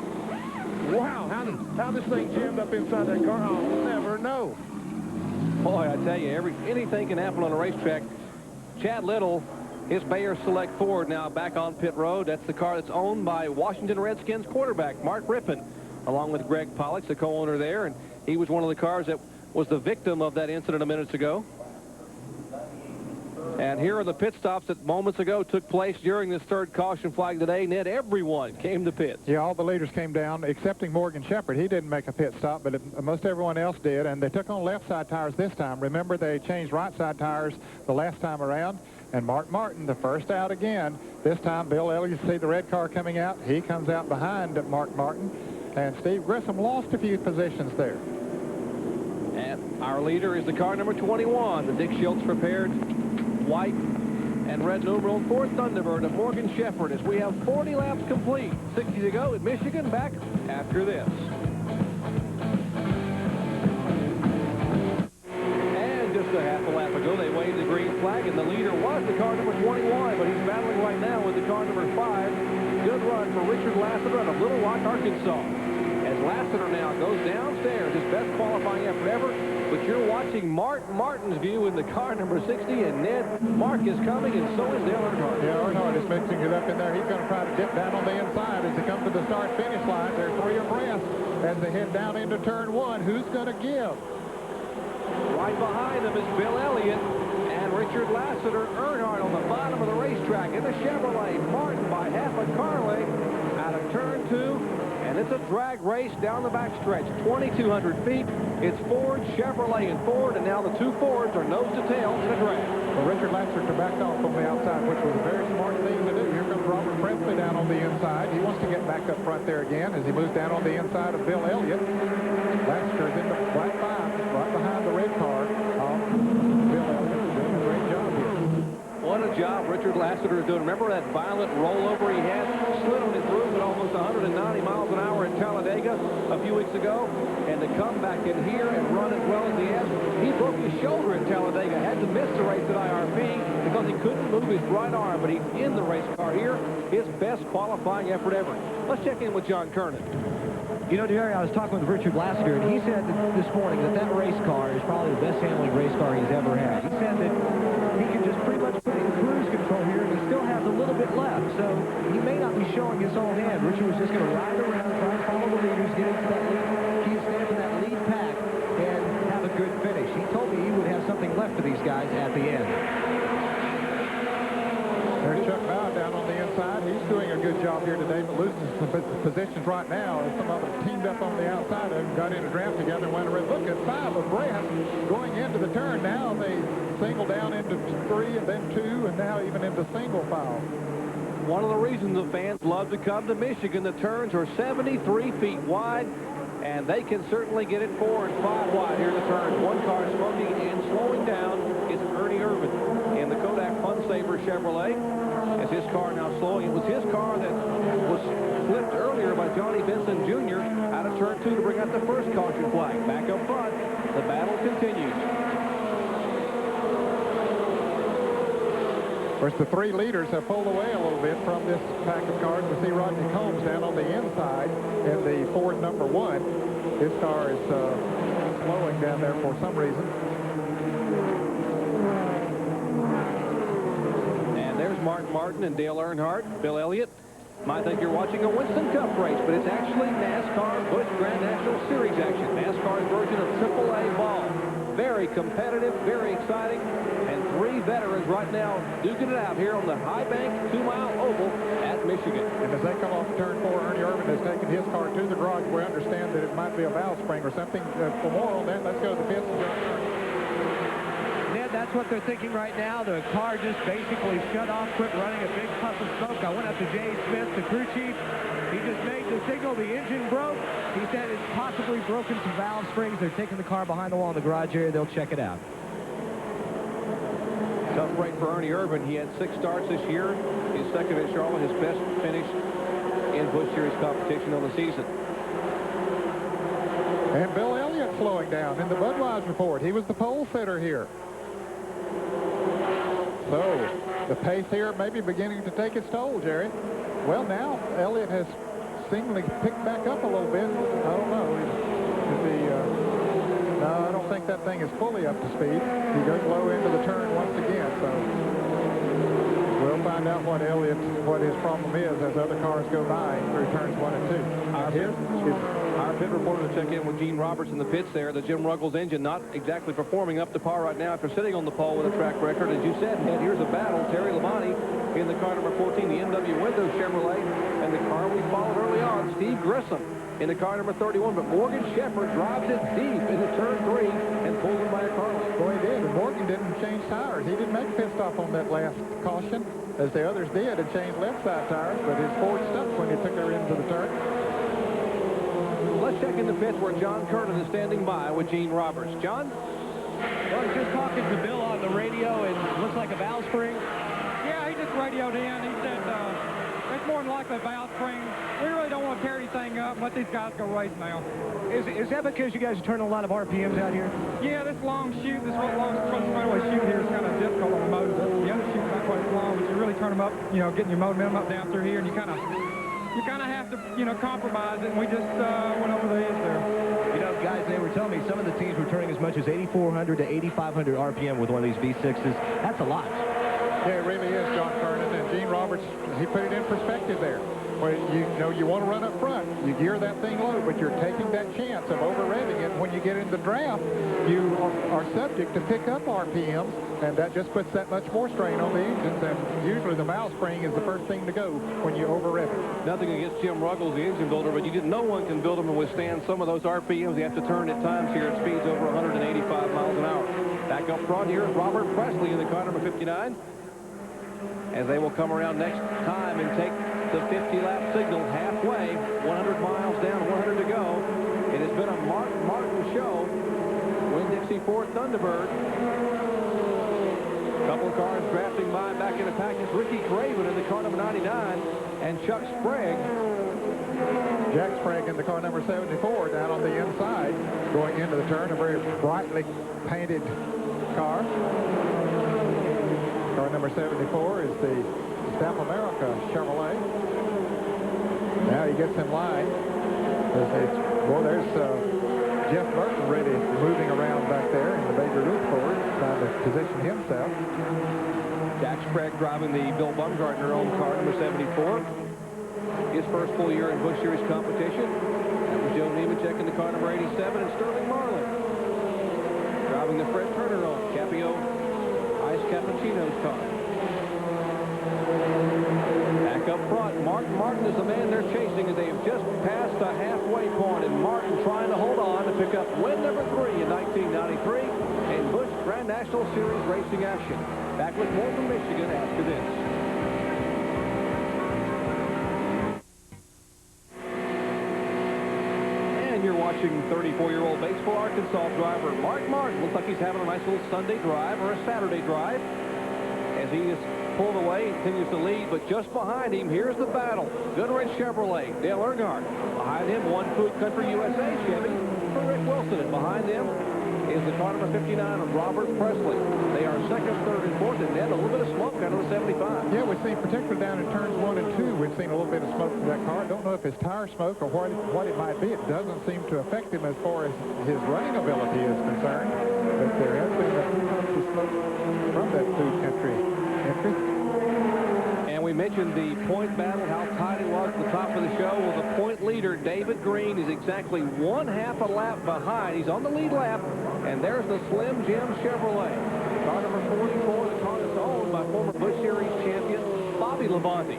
Wow, how this thing jammed up inside that car, I'll never know. Boy, I tell you, anything can happen on a racetrack. Chad Little, his Bayer Select Ford, now back on pit road. That's the car that's owned by Washington Redskins quarterback Mark Rippon, along with Greg Pollux, the co-owner there, and he was one of the cars that was the victim of that incident a minute ago. And here are the pit stops that moments ago took place during this third caution flag today. Ned, everyone came to pits. Yeah, all the leaders came down, excepting Morgan Shepherd. He didn't make a pit stop, but most everyone else did, and they took on left side tires this time. Remember, they changed right side tires the last time around, and Mark Martin, the first out again. This time, Bill Elliott, see the red car coming out. He comes out behind Mark Martin, and Steve Grissom lost a few positions there. And our leader is the car number 21, the Dick Schultz prepared white and red numeral Ford Thunderbird of Morgan Shepherd, as we have 40 laps complete. 60 to go at Michigan. Back after this. And just a half a lap ago, they waved the green flag, and the leader was the car number 21, but he's battling right now with the car number 5. Good run for Richard Lassiter out of Little Rock, Arkansas. As Lassiter now goes downstairs, his best qualifying effort ever. But you're watching Martin's view in the car number 60, and Ned Mark is coming, and so is Dale Earnhardt. Yeah, Earnhardt is mixing it up in there. He's going to try to dip down on the inside as they come to the start-finish line. They're 3 abreast as they head down into turn 1. Who's going to give? Right behind them is Bill Elliott and Richard Lassiter. Earnhardt on the bottom of the racetrack in the Chevrolet. Martin by half a car length out of turn 2. And it's a drag race down the backstretch, 2,200 feet. It's Ford, Chevrolet, and Ford, and now the 2 Fords are nose to tail in a drag. Well, Richard Lassiter backed off on the outside, which was a very smart thing to do. Here comes Robert Presley down on the inside. He wants to get back up front there again as he moves down on the inside of Bill Elliott. Lassiter is in the white 5, right behind the red car. Bill Elliott doing a great job here. What a job Richard Lassiter is doing. Remember that violent rollover he had? Slid on his roof at almost 190 miles an hour in Talladega a few weeks ago. And to come back in here and run as well as he has, he broke his shoulder in Talladega. Had to miss the race at IRP because he couldn't move his right arm. But he's in the race car here. His best qualifying effort ever. Let's check in with John Kernan. You know, Jerry, I was talking with Richard Lassiter, and he said this morning that race car is probably the best handling race car he's ever had. He said that he can just pretty much put it in cruise control here, and he still has a little bit left. So he may not be showing his whole hand. Richard was just going to ride around, try and follow the leaders, get into that lead, keep staying in that lead pack, and have a good finish. He told me he would have something left for these guys at the end. There's Chuck Bow down on the inside. He's doing a good job here today, but losing some positions right now. Some of them teamed up on the outside and got in a draft together and went around. Look at 5 of Brand going into the turn. Now they single down into 3 and then 2 and now even into single file. One of the reasons the fans love to come to Michigan, the turns are 73 feet wide, and they can certainly get it 4 and 5 wide here in the turns. One car smoking and slowing down is Ernie Irvin in the Kodak Fun Saver Chevrolet. As his car now slowing, it was his car that was flipped earlier by Johnny Benson Jr. out of turn 2 to bring out the first caution flag. Back up front, the battle continues. Of course, the 3 leaders have pulled away a little bit from this pack of cars. We see Rodney Combs down on the inside in the Ford number 1. His car is slowing down there for some reason. There's Mark Martin and Dale Earnhardt, Bill Elliott. Might think you're watching a Winston Cup race, but it's actually NASCAR Busch Grand National Series action. NASCAR's version of AAA ball. Very competitive, very exciting, and 3 veterans right now duking it out here on the High Bank 2-mile oval at Michigan. And as they come off turn 4, Ernie Irvin has taken his car to the garage. We understand that it might be a valve spring or something. For more on that, let's go to the pits. That's what they're thinking right now. The car just basically shut off, quit running, a big puff of smoke. I went up to Jay Smith, the crew chief. He just made the signal. The engine broke. He said it's possibly broken some valve springs. They're taking the car behind the wall in the garage area. They'll check it out. Tough break for Ernie Irvin. He had 6 starts this year. His second at Charlotte, his best finish in Busch Series competition on the season. And Bill Elliott slowing down in the Budweiser report. He was the pole sitter here. So the pace here may be beginning to take its toll, Jerry. Well, now Elliott has seemingly picked back up a little bit. I don't know. No, I don't think that thing is fully up to speed. He goes low into the turn once again. So we'll find out what his problem is as other cars go by through turns 1 and 2. Our pit reporter to check in with Gene Roberts in the pits there. The Jim Ruggles engine not exactly performing up to par right now after sitting on the pole with a track record. As you said, Ed, here's a battle. Terry Labonte in the car number 14, the NW Windows Chevrolet, and the car we followed early on, Steve Grissom in the car number 31. But Morgan Shepherd drives it deep into turn 3 and pulls him by a car length. Boy, he did. And Morgan didn't change tires. He didn't make a pit stop on that last caution, as the others did, and changed left side tires, but his Ford stuck when he took her into the turn. Let's check in the pits where John Kernan is standing by with Gene Roberts. John? Well, he's just talking to Bill on the radio, and it looks like a valve spring. Yeah, he just radioed in. He said it's more than likely a valve spring. We really don't want to tear anything up. Let these guys go race now. Is that because you guys are turning a lot of RPMs out here? Yeah, this long chute, this real long straightaway chute here is kind of difficult on the motor. The other chute's not quite as long, but you really turn them up, you know, getting your momentum up down through here, and you kind of have to, you know, compromise it, and we just went over the edge there. You know, guys, they were telling me some of the teams were turning as much as 8,400 to 8,500 RPM with one of these V6s. That's a lot. Yeah, it really is, John Kernan. And Gene Roberts, he put it in perspective there. Well, you know, you want to run up front, you gear that thing low, but you're taking that chance of over-revving it. When you get in the draft, you are subject to pick up RPMs, and that just puts that much more strain on the engines, and usually the valve spring is the first thing to go when you over-rev it. Nothing against Jim Ruggles, the engine builder, but no one can build them and withstand some of those RPMs. You have to turn at times here at speeds over 185 miles an hour. Back up front here is Robert Presley in the car number 59. As they will come around next time and take the 50-lap signal halfway, 100 miles down, 100 to go. It has been a Mark Martin show. Winn-Dixie Ford Thunderbird. A couple Couple cars drafting by back into practice. Ricky Craven in the car number 99 and Chuck Sprague. Jack Sprague in the car number 74 down on the inside going into the turn. A very brightly painted car. Car number 74 is the Stamp America Chevrolet. Now he gets in line. There's Jeff Burton really moving around back there in the Baby Ruth Ford, trying to position himself. Jack Sprague driving the Bill Bumgarner-owned car number 74. His first full year in Busch Series competition. That was Joe Nemechek in the car number 87 and Sterling Marlin driving the Fred Turner-owned Capio Ice Cappuccino's car. Back up front, Mark Martin is the man they're chasing as they've just passed the halfway point, and Martin trying to hold on to pick up win number 3 in 1993 in Busch Grand National Series racing action. Back with more from Michigan after this. And you're watching 34-year-old Batesville, Arkansas driver Mark Martin. Looks like he's having a nice little Sunday drive or a Saturday drive as he is pulled away, continues to lead, but just behind him, here's the battle. Goodrich Chevrolet, Dale Earnhardt. Behind him, One Food Country USA Chevy for Rick Wilson. And behind them is the car number 59 of Robert Presley. They are second, third, and fourth, and then a little bit of smoke out of the 75. Yeah, we've seen, particularly down in turns 1 and 2, we've seen a little bit of smoke from that car. I don't know if it's tire smoke or what it might be. It doesn't seem to affect him as far as his running ability is concerned. But there has been a smoke from that Food Country entry. And we mentioned the point battle, how tight it was at the top of the show. Well, the point leader, David Green, is exactly 1/2 a lap behind. He's on the lead lap, and there's the Slim Jim Chevrolet. Car number 44, the car that's owned by former Busch Series champion Bobby Labonte.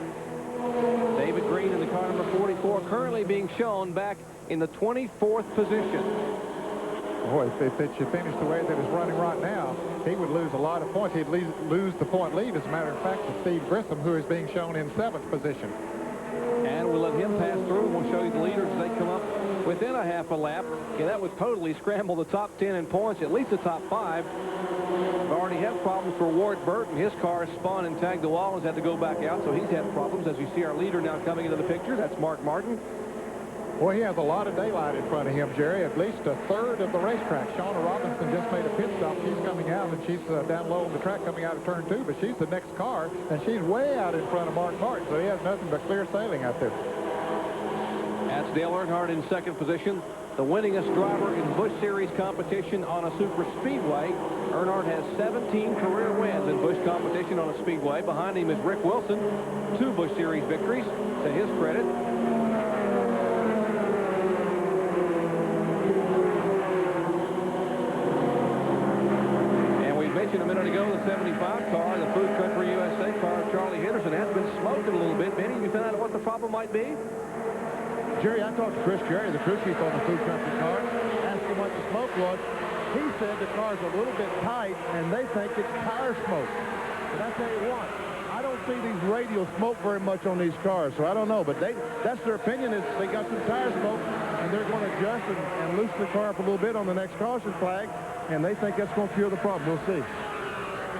David Green in the car number 44, currently being shown back in the 24th position. Boy, if it should finish the way that it's running right now, he would lose a lot of points. He'd lose the point lead, as a matter of fact, to Steve Grissom, who is being shown in 7th position. And we'll let him pass through. We'll show you the leaders as they come up within a half a lap. Yeah, that would totally scramble the top 10 in points, at least the top 5. We've already had problems for Ward Burton. His car spun and tagged the wall and has had to go back out, so he's had problems. As you see our leader now coming into the picture, that's Mark Martin. Well, he has a lot of daylight in front of him, Jerry, at least a third of the racetrack. Shauna Robinson just made a pit stop. She's coming out, and she's down low on the track coming out of turn 2, but she's the next car, and she's way out in front of Mark Martin, so he has nothing but clear sailing out there. That's Dale Earnhardt in 2nd position, the winningest driver in Busch Series competition on a super speedway. Earnhardt has 17 career wins in Busch competition on a speedway. Behind him is Rick Wilson, 2 Busch Series victories to his credit. A minute ago, the 75 car, the Food Country USA car of Charlie Henderson, has been smoking a little bit. Benny, you found out what the problem might be? Jerry, I talked to Chris Jerry, the crew chief on the Food Country car, asked him what the smoke was. He said the car's a little bit tight, and they think it's tire smoke. But I tell you what, I don't see these radials smoke very much on these cars, so I don't know. But that's their opinion, is they got some tire smoke, and they're going to adjust and loosen the car up a little bit on the next caution flag, and they think that's going to cure the problem. We'll see.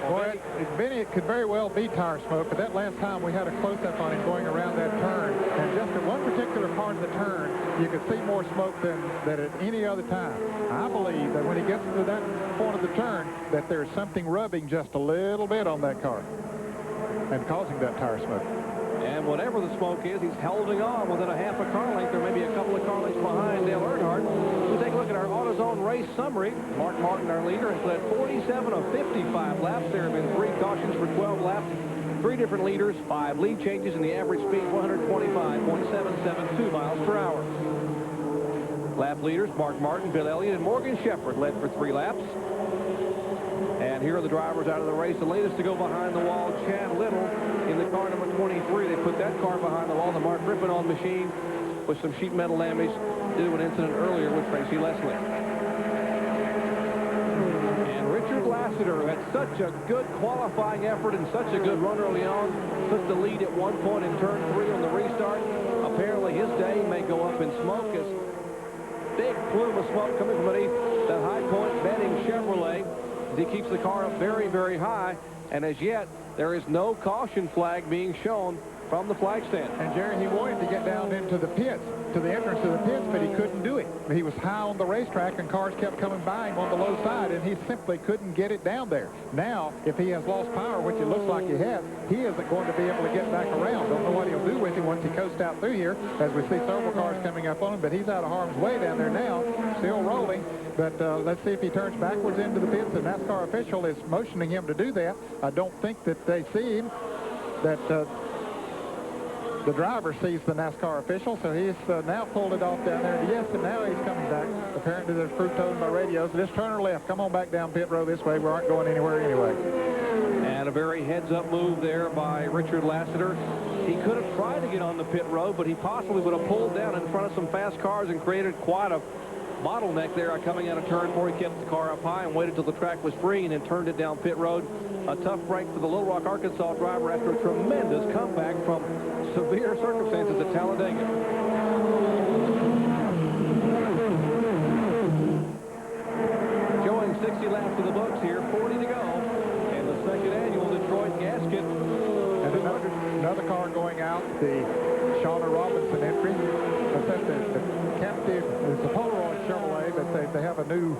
Boy, Benny, it could very well be tire smoke, but that last time we had a close-up on him going around that turn, and just at one particular part of the turn, you could see more smoke than at any other time. I believe that when he gets to that point of the turn, that there's something rubbing just a little bit on that car and causing that tire smoke. And whatever the smoke is, he's holding on within a half a car length, or maybe a couple of car lengths behind Dale Earnhardt. We'll take a look at our AutoZone race summary. Mark Martin, our leader, has led 47 of 55 laps. There have been 3 cautions for 12 laps, 3 different leaders, 5 lead changes, and the average speed 125.772 miles per hour. Lap leaders, Mark Martin, Bill Elliott, and Morgan Shepherd led for 3 laps. And here are the drivers out of the race. The latest to go behind the wall, Chad Little in the car number 23. They put that car behind the wall. The Mark Rippon machine with some sheet metal damage due to an incident earlier with Tracy Leslie. And Richard Lassiter, who had such a good qualifying effort and such a good run early on, took the lead at one point in turn 3 on the restart. Apparently his day may go up in smoke as big plume of smoke coming from beneath that High Point Benning Chevrolet. as he keeps the car up very, very high. And as yet, there is no caution flag being shown from the flag stand. And Jerry, he wanted to get down into the pits, to the entrance of the pits, but he couldn't do it. He was high on the racetrack, and cars kept coming by him on the low side, and he simply couldn't get it down there. Now, if he has lost power, which it looks like he has, he isn't going to be able to get back around. Don't know what he'll do with him once he coasts out through here, as we see several cars coming up on him, but he's out of harm's way down there now, still rolling. But let's see if he turns backwards into the pits. The NASCAR official is motioning him to do that. I don't think that they see him, that the driver sees the NASCAR official, so he's now pulled it off down there. Yes, and now he's coming back. Apparently there's crew told by radios. Just turn or left. Come on back down pit row this way. We aren't going anywhere anyway. And a very heads-up move there by Richard Lassiter. He could have tried to get on the pit road, but he possibly would have pulled down in front of some fast cars and created quite a bottleneck there coming out of turn 4. He kept the car up high and waited till the track was free and then turned it down pit road. A tough break for the Little Rock, Arkansas driver after a tremendous comeback from severe circumstances at Talladega. Showing 60 laps in the books here, 40 to go, and the second annual Detroit Gasket. And another car going out, the Shauna Robinson entry. The captive is the Polaroid Chevrolet, but they have a new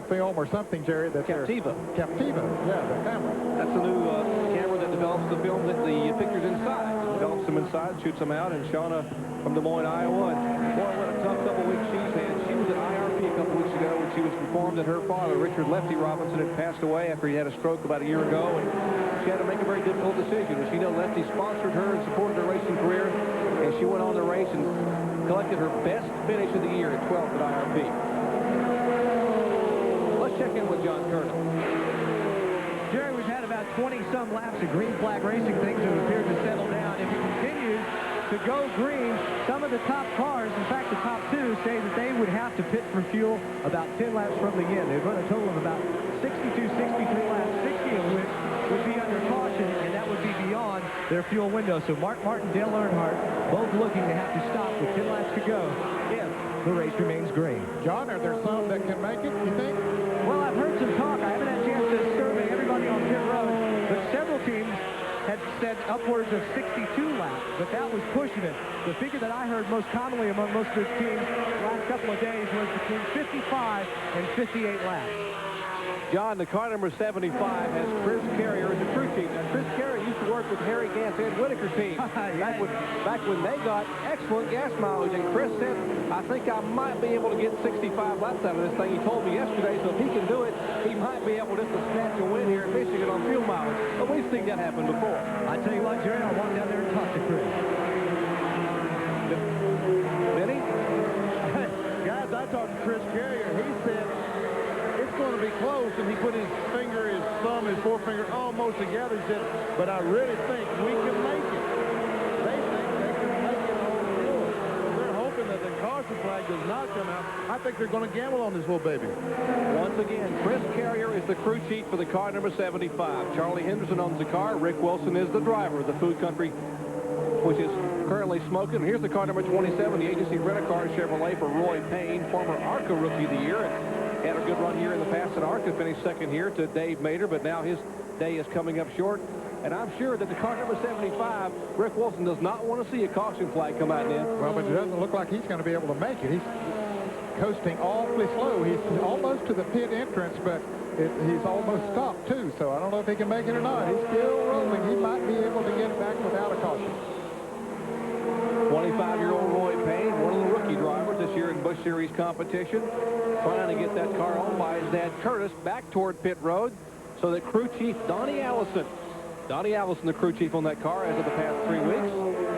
film or something, Jerry. That Captiva. Captiva, yeah, the camera. That's the new camera that develops the film, that the pictures inside. Develops them inside, shoots them out, and Shauna from Des Moines, Iowa. And boy, what a tough couple weeks she's had. She was at IRP a couple weeks ago when she was informed that her father, Richard Lefty Robinson, had passed away after he had a stroke about a year ago. And she had to make a very difficult decision. As you know, Lefty sponsored her and supported her racing career, and she went on the race and collected her best finish of the year at 12th at IRP. Let's check in with John Curtis. Jerry, we've had about 20-some laps of green flag racing. Things have appeared to settle down. If it continues to go green, some of the top cars, in fact, the top two, say that they would have to pit for fuel about 10 laps from the end. They've run a total of about 62, 63 laps, 60 of which would be under caution, and that would be beyond their fuel window. So Mark Martin, Dale Earnhardt, both looking to have to stop with 10 laps to go if the race remains green. John, are there some that can make it, you think? Well, I've heard some talk. I haven't had a chance to survey everybody on pit road, but several teams had said upwards of 62 laps, but that was pushing it. The figure that I heard most commonly among most of the teams the last couple of days was between 55 and 58 laps. John, the car number 75 has Chris Carrier as a crew chief. Now, Chris Carrier used to work with Harry Gant's Ed Whitaker team back when they got excellent gas mileage. And Chris said, I think I might be able to get 65 laps out of this thing. He told me yesterday, so if he can do it, he might be able just to snatch a win here in Michigan on fuel mileage. But we've seen that happen before. I tell you what, Jerry, I'll walk down there and talk to Chris. Benny? Guys, I talked to Chris Carrier. He said it's going to be close, and he put his finger, his thumb, his forefinger almost together. He said, but I really think we can make it. They think they can make it on the floor. They're hoping that the caution flag does not come out. I think they're going to gamble on this little baby. Once again, Chris Carrier is the crew chief for the car number 75. Charlie Henderson owns the car. Rick Wilson is the driver of the Food Country, which is currently smoking. Here's the car number 27, the agency rent-a-car Chevrolet for Roy Payne, former ARCA Rookie of the Year. Had a good run here in the past at ARCA, finished second here to Dave Mader, but now his day is coming up short. And I'm sure that the car number 75, Rick Wilson, does not want to see a caution flag come out in. Well, but it doesn't look like he's going to be able to make it. He's coasting awfully slow. He's almost to the pit entrance, but he's almost stopped, too. So I don't know if he can make it or not. He's still rolling. He might be able to get back without a caution. 25-year-old Roy Payne, one of the rookie drivers this year in Busch Series competition, trying to get that car owned by his dad Curtis back toward pit road so that crew chief Donnie Allison, the crew chief on that car as of the past 3 weeks,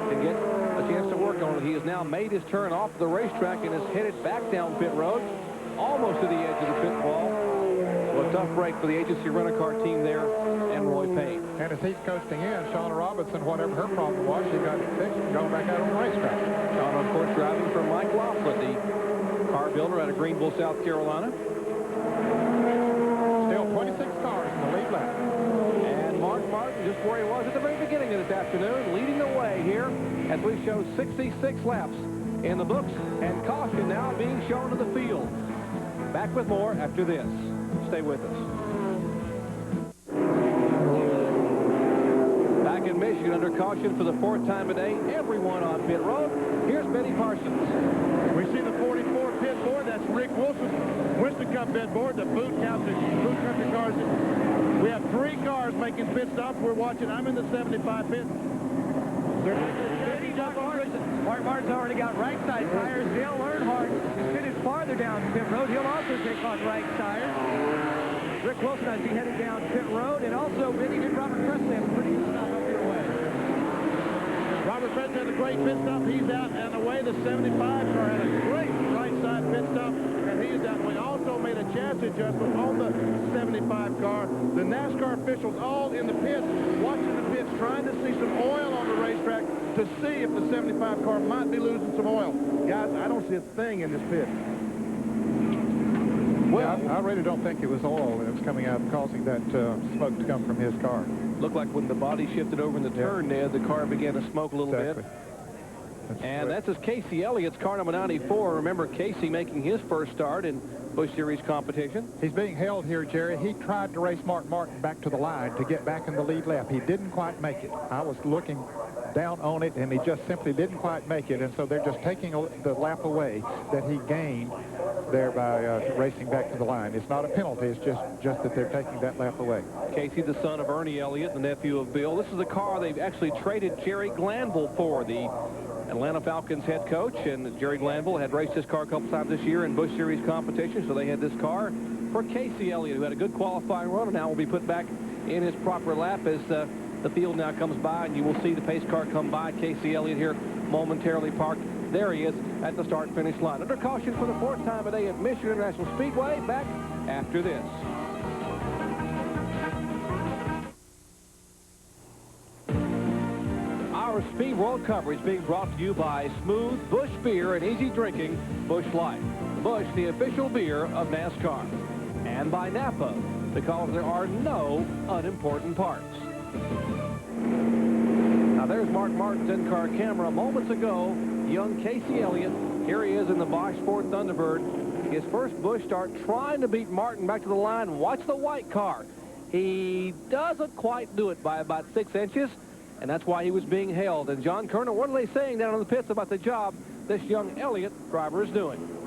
can get a chance to work on it. He has now made his turn off the racetrack and is headed back down pit road, almost to the edge of the pit wall. Well, a tough break for the agency rent-a-car team there and Roy Payne. And as he's coasting in, Shauna Robinson, whatever her problem was, she got it fixed and going back out on the racetrack. Shauna, of course, driving for Mike Laughlin, the car builder out of Greenville, South Carolina. Still 26 cars in the lead lap. And Mark Martin, just where he was at the very beginning of this afternoon, leading the way here as we show 66 laps in the books and caution now being shown to the field. Back with more after this. stay with us. Back in Michigan under caution for the 4th time today. Everyone on pit road. Here's Benny Parsons. We see the 44 pit board. That's Rick Wilson's Winston Cup pit board. The boot country cars. We have 3 cars making pit stops. We're watching. I'm in the 75 pit. Mark Martin's already got right side tires. Dale Earnhardt is fitted farther down pit road. He'll also take on right tires. Rick Wilson, I see, headed down pit road. And also, Vinny and Robert Presley have a pretty good stop up your way. Robert Presley had a great pit stop. He's out and away. The 75 car had a great right side pit stop. And he is out. We also made a chassis adjustment on the 75 car. The NASCAR officials all in the pits, watching the pits, trying to see some oil on the racetrack to see if the 75 car might be losing some oil. Guys, I don't see a thing in this pit. Well, I really don't think it was oil that was coming out, causing that smoke to come from his car. Looked like when the body shifted over in the turn there, the car began to smoke a little bit. That's as Casey Elliott's car number 94. Remember Casey making his first start in Busch Series competition. He's being held here, Jerry. He tried to race Mark Martin back to the line to get back in the lead lap. He didn't quite make it. I was looking down on it, and he just simply didn't quite make it, and so they're just taking the lap away that he gained there by racing back to the line. It's not a penalty. It's just that they're taking that lap away. Casey, the son of Ernie Elliott, the nephew of Bill. This is a car they've actually traded Jerry Glanville for, the Atlanta Falcons head coach, and Jerry Glanville had raced this car a couple times this year in Busch Series competition, so they had this car for Casey Elliott, who had a good qualifying run, and now will be put back in his proper lap as the field now comes by, and you will see the pace car come by. Casey Elliott here momentarily parked. There he is at the start-finish line. Under caution for the 4th time today at Michigan International Speedway. Back after this. Our Speed World coverage being brought to you by Smooth Busch Beer and easy drinking Busch Light. Busch, the official beer of NASCAR. And by Napa, because there are no unimportant parts. Now there's Mark Martin's in-car camera. Moments ago, young Casey Elliott, here he is in the Bosch Ford Thunderbird. His first Busch start, trying to beat Martin back to the line. Watch the white car. He doesn't quite do it by about 6 inches, and that's why he was being held. And John Kerner, what are they saying down in the pits about the job this young Elliott driver is doing?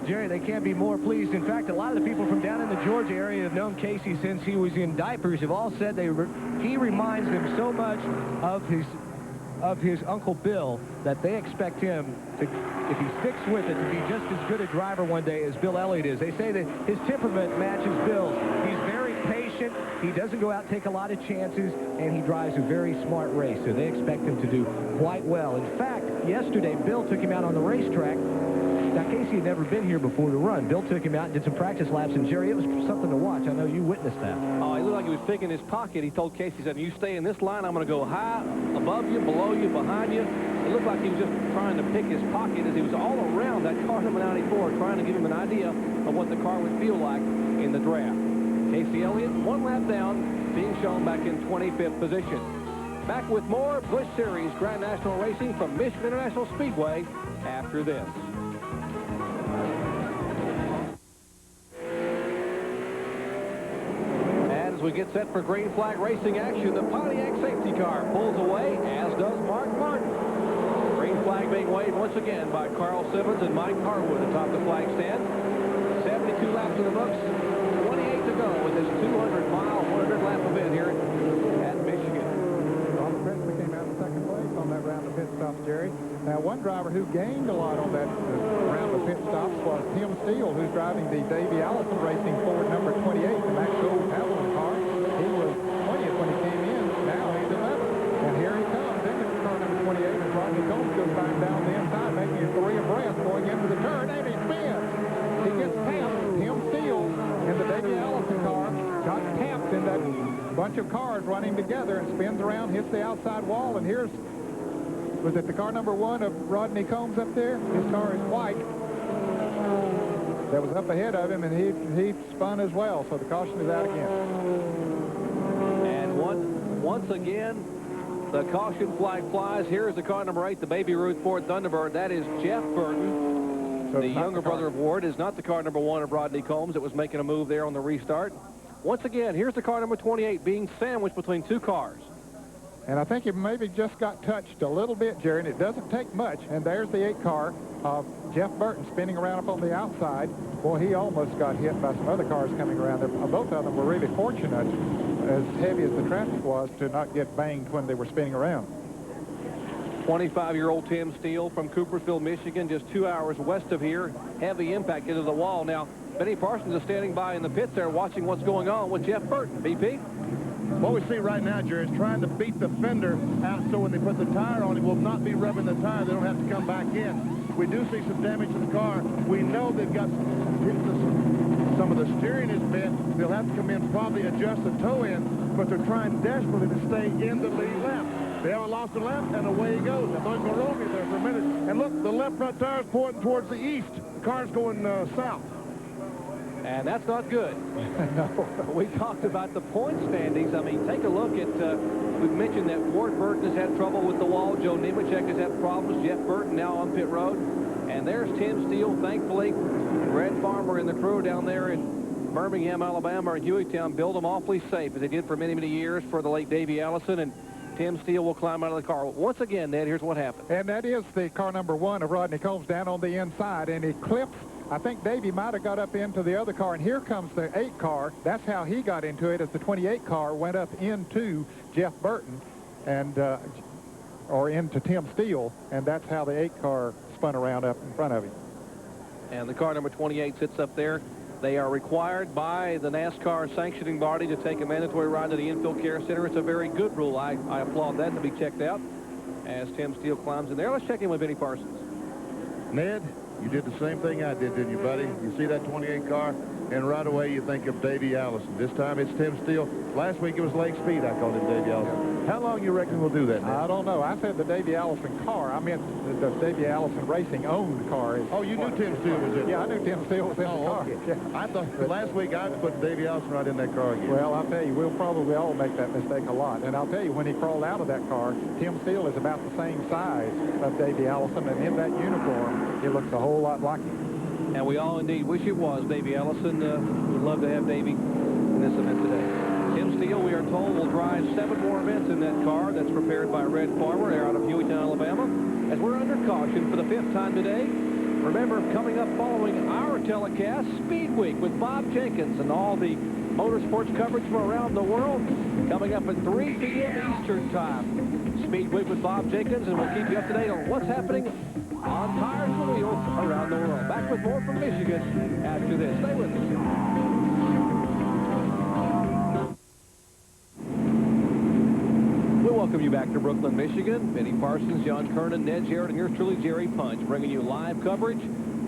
Jerry, they can't be more pleased. In fact, a lot of the people from down in the Georgia area have known Casey since he was in diapers, have all said he reminds them so much of his Uncle Bill that they expect him to, if he sticks with it, to be just as good a driver one day as Bill Elliott is. They say that his temperament matches Bill's. He's very patient. He doesn't go out and take a lot of chances, and he drives a very smart race, so they expect him to do quite well. In fact, yesterday, Bill took him out on the racetrack. Now, Casey had never been here before to run. Bill took him out and did some practice laps, and Jerry, it was something to watch. I know you witnessed that. Oh, he looked like he was picking his pocket. He told Casey, he said, you stay in this line, I'm going to go high, above you, below you, behind you. It looked like he was just trying to pick his pocket as he was all around that car number 94, trying to give him an idea of what the car would feel like in the draft. Casey Elliott, 1 lap down, being shown back in 25th position. Back with more Busch Series Grand National Racing from Michigan International Speedway after this. As we get set for green flag racing action, the Pontiac safety car pulls away, as does Mark Martin. Green flag being waved once again by Carl Simmons and Mike Harwood atop the flag stand. 72 laps in the books, 28 to go with this 200-mile, 100-lap event here at Michigan. Robert Presley came out in second place on that round of pit stops, Jerry. Now, one driver who gained a lot on that round of pit stops was Tim Steele, who's driving the Davey Allison Racing Ford number 28, the Max Gold Avalon car. He was 20th when he came in. Now he's 11th. And here he comes into car number 28 as Rodney Combs goes back down the inside, making it 3 abreast going into the turn, and he spins. He gets tapped. Tim Steele in the Davey Allison car got tapped in that bunch of cars running together and spins around, hits the outside wall, and here's, was it the car number 1 of Rodney Combs up there? His car is white. That was up ahead of him, and he spun as well, so the caution is out again. And once again, the caution flag flies. Here's the car number 8, the Baby Ruth Ford Thunderbird. That is Jeff Burton. So the younger brother of Ward is not the car number 1 of Rodney Combs. It was making a move there on the restart. Once again, here's the car number 28 being sandwiched between 2 cars. And I think it maybe just got touched a little bit, Jerry, and it doesn't take much. And there's the 8 car of Jeff Burton spinning around up on the outside. Boy, he almost got hit by some other cars coming around there. Both of them were really fortunate, as heavy as the traffic was, to not get banged when they were spinning around. 25-year-old Tim Steele from Coopersville, Michigan, just 2 hours west of here. Heavy impact into the wall. Now, Benny Parsons is standing by in the pits there watching what's going on with Jeff Burton. BP? What we see right now, Jerry, is trying to beat the fender out so when they put the tire on, it will not be rubbing the tire. They don't have to come back in. We do see some damage to the car. We know they've got some of the steering is bent. They'll have to come in, probably adjust the toe end, but they're trying desperately to stay in the lead lap. They haven't lost a lap, and away he goes. I thought he was going to roll me there for a minute. And look, the left front tire is pointing towards the east. The car's going south. And that's not good. No. We talked about the point standings. I mean, take a look at, we've mentioned that Ward Burton has had trouble with the wall. Joe Nemechek has had problems. Jeff Burton now on pit road. And there's Tim Steele, thankfully. Red Farmer and the crew down there in Birmingham, Alabama, or Hueytown build them awfully safe, as they did for many, many years for the late Davey Allison. And Tim Steele will climb out of the car. Once again, Ned, here's what happened. And that is the car number 1 of Rodney Combs down on the inside, and he clips. I think Davey might have got up into the other car, and here comes the 8 car. That's how he got into it, as the 28 car went up into Jeff Burton and or into Tim Steele, and that's how the 8 car spun around up in front of him. And the car number 28 sits up there. They are required by the NASCAR sanctioning body to take a mandatory ride to the infield care center. It's a very good rule. I applaud that to be checked out as Tim Steele climbs in there. Let's check in with Benny Parsons. Ned, you did the same thing I did, didn't you, buddy? You see that 28 car, and right away you think of Davey Allison. This time it's Tim Steele. Last week it was Lake Speed. I called him Davey Allison. How long you reckon we'll do that, Ned? I don't know. I said the Davey Allison car. I meant the Davey Allison Racing owned car. Oh, you knew Tim Steele was in it? Yeah, I knew Tim Steele was in the car. Okay. Yeah. I thought last week I put Davey Allison right in that car again. Well, I'll tell you, we'll probably all make that mistake a lot. And I'll tell you, when he crawled out of that car, Tim Steele is about the same size of Davey Allison, and in that uniform, he looks a whole lot like him. And we all indeed wish it was Davey Allison. We'd love to have Davey in this event today. Tim Steele, we are told, will drive 7 more events in that car that's prepared by Red Farmer out of Hueytown, Alabama. As we're under caution for the 5th time today. Remember, coming up following our telecast, Speed Week with Bob Jenkins and all the motorsports coverage from around the world. Coming up at 3 p.m. Eastern Time. Speed Week with Bob Jenkins, and we'll keep you up to date on what's happening on tires and wheels around the world. Back with more from Michigan after this. Stay with us. Welcome you back to Brooklyn, Michigan. Benny Parsons, John Kernan, Ned Jarrett, and yours truly, Jerry Punch, bringing you live coverage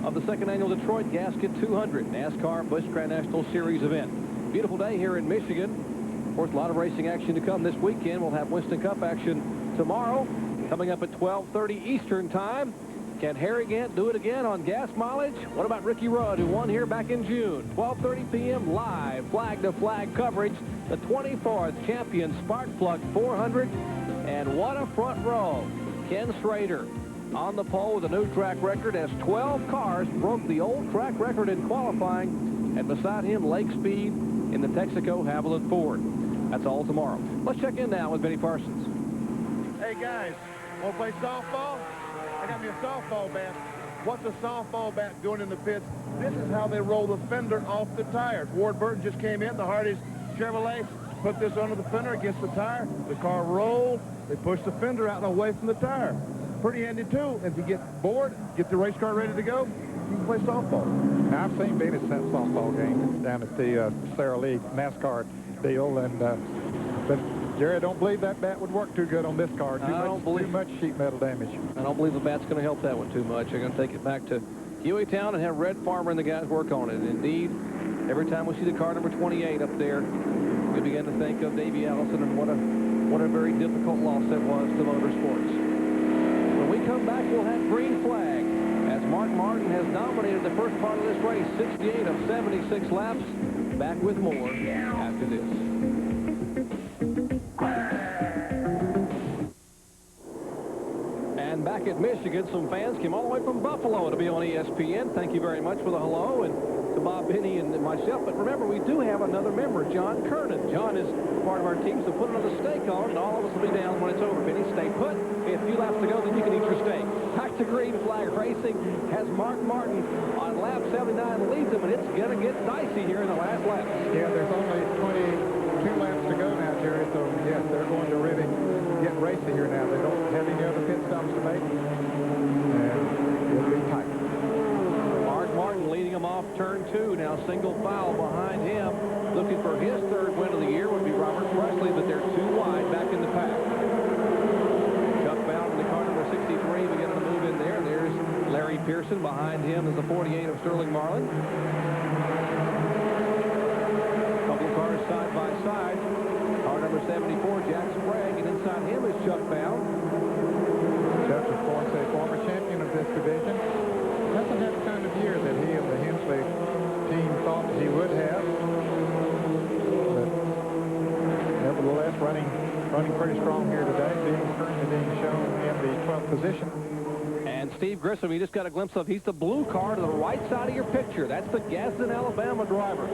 of the 2nd annual Detroit Gasket 200 NASCAR Busch Grand National Series event. Beautiful day here in Michigan. Of course, a lot of racing action to come this weekend. We'll have Winston Cup action tomorrow, coming up at 12:30 Eastern Time. Can Harry Gant do it again on gas mileage? What about Ricky Rudd, who won here back in June? 12:30 p.m. live flag-to-flag coverage. The 24th champion Spark Plug 400. And what a front row. Ken Schrader on the pole with a new track record as 12 cars broke the old track record in qualifying. And beside him, Lake Speed in the Texaco Haviland Ford. That's all tomorrow. Let's check in now with Benny Parsons. Hey, guys, want to play softball? I got me a softball bat. What's a softball bat doing in the pits? This is how they roll the fender off the tires. Ward Burton just came in, the Hardee's Chevrolet, put this under the fender against the tire. The car rolled. They push the fender out and away from the tire. Pretty handy, too. If you get bored, get the race car ready to go, you can play softball. Now, I've seen Benny set softball games down at the Sarah Lee NASCAR deal, and but Jerry, I don't believe that bat would work too good on this car. Too much sheet metal damage. I don't believe the bat's going to help that one too much. They're going to take it back to Hueytown and have Red Farmer and the guys work on it. Indeed, every time we see the car number 28 up there, we begin to think of Davey Allison and what a very difficult loss that was to motorsports. When we come back, we'll have green flag as Mark Martin has dominated the first part of this race, 68 of 76 laps. Back with more after this. And back back at Michigan. Some fans came all the way from Buffalo to be on ESPN. Thank you very much for the hello, and to Bob Benny and myself. But remember, we do have another member, John Kernan. John is part of our team, so put another steak on, and all of us will be down when it's over. Benny, stay put. A few laps to go, then you can eat your steak. Back to Green Flag Racing has Mark Martin on lap 79, leads him, and it's going to get dicey here in the last lap. Yeah, there's only 22 laps to go now, Jerry, so yes, they're going to really get racy here now. They don't have any other pit stops to make, and it'll be tight. Mark Martin leading him off turn 2. Now single foul behind him. Looking for his third win of the year would be Robert Presley, but they're too wide back in the pack. Chuck Bowden in the car number 63 beginning to move in there. There's Larry Pearson. Behind him is the 48 of Sterling Marlin. Couple of cars side by side. Car number 74, Jack Sprague, and inside him is Chuck Bowden. Chuck, of course, a former champion of this division. Doesn't have the kind of year that he and the Hensley team thought he would have. But nevertheless, running pretty strong here today. Currently being shown in the 12th position. And Steve Grissom, you just got a glimpse of, he's the blue car to the right side of your picture. That's the Gasket, Alabama driver.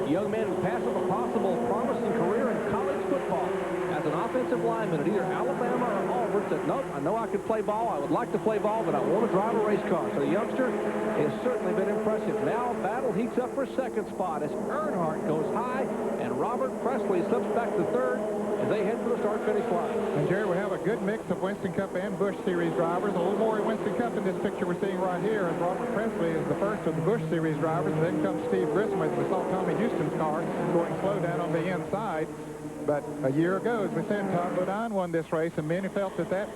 A young man who passed up a possible promising career in college football as an offensive lineman at either Alabama or Auburn. Said, nope, I know I could play ball. I would like to play ball, but I want to drive a race car. So the youngster has certainly been impressive. Now battle heats up for second spot as Earnhardt goes high, and Robert Presley slips back to third as they head for the start-finish line. And, Jerry, we have a good mix of Winston Cup and Busch Series drivers. A little more Winston Cup in this picture we're seeing right here, as Robert Presley is the first of the Busch Series drivers. And then comes Steve Grissom, as we saw Tommy Houston's car going slow down on the inside. But a year ago, as we said, Todd Bodine won this race, and many felt that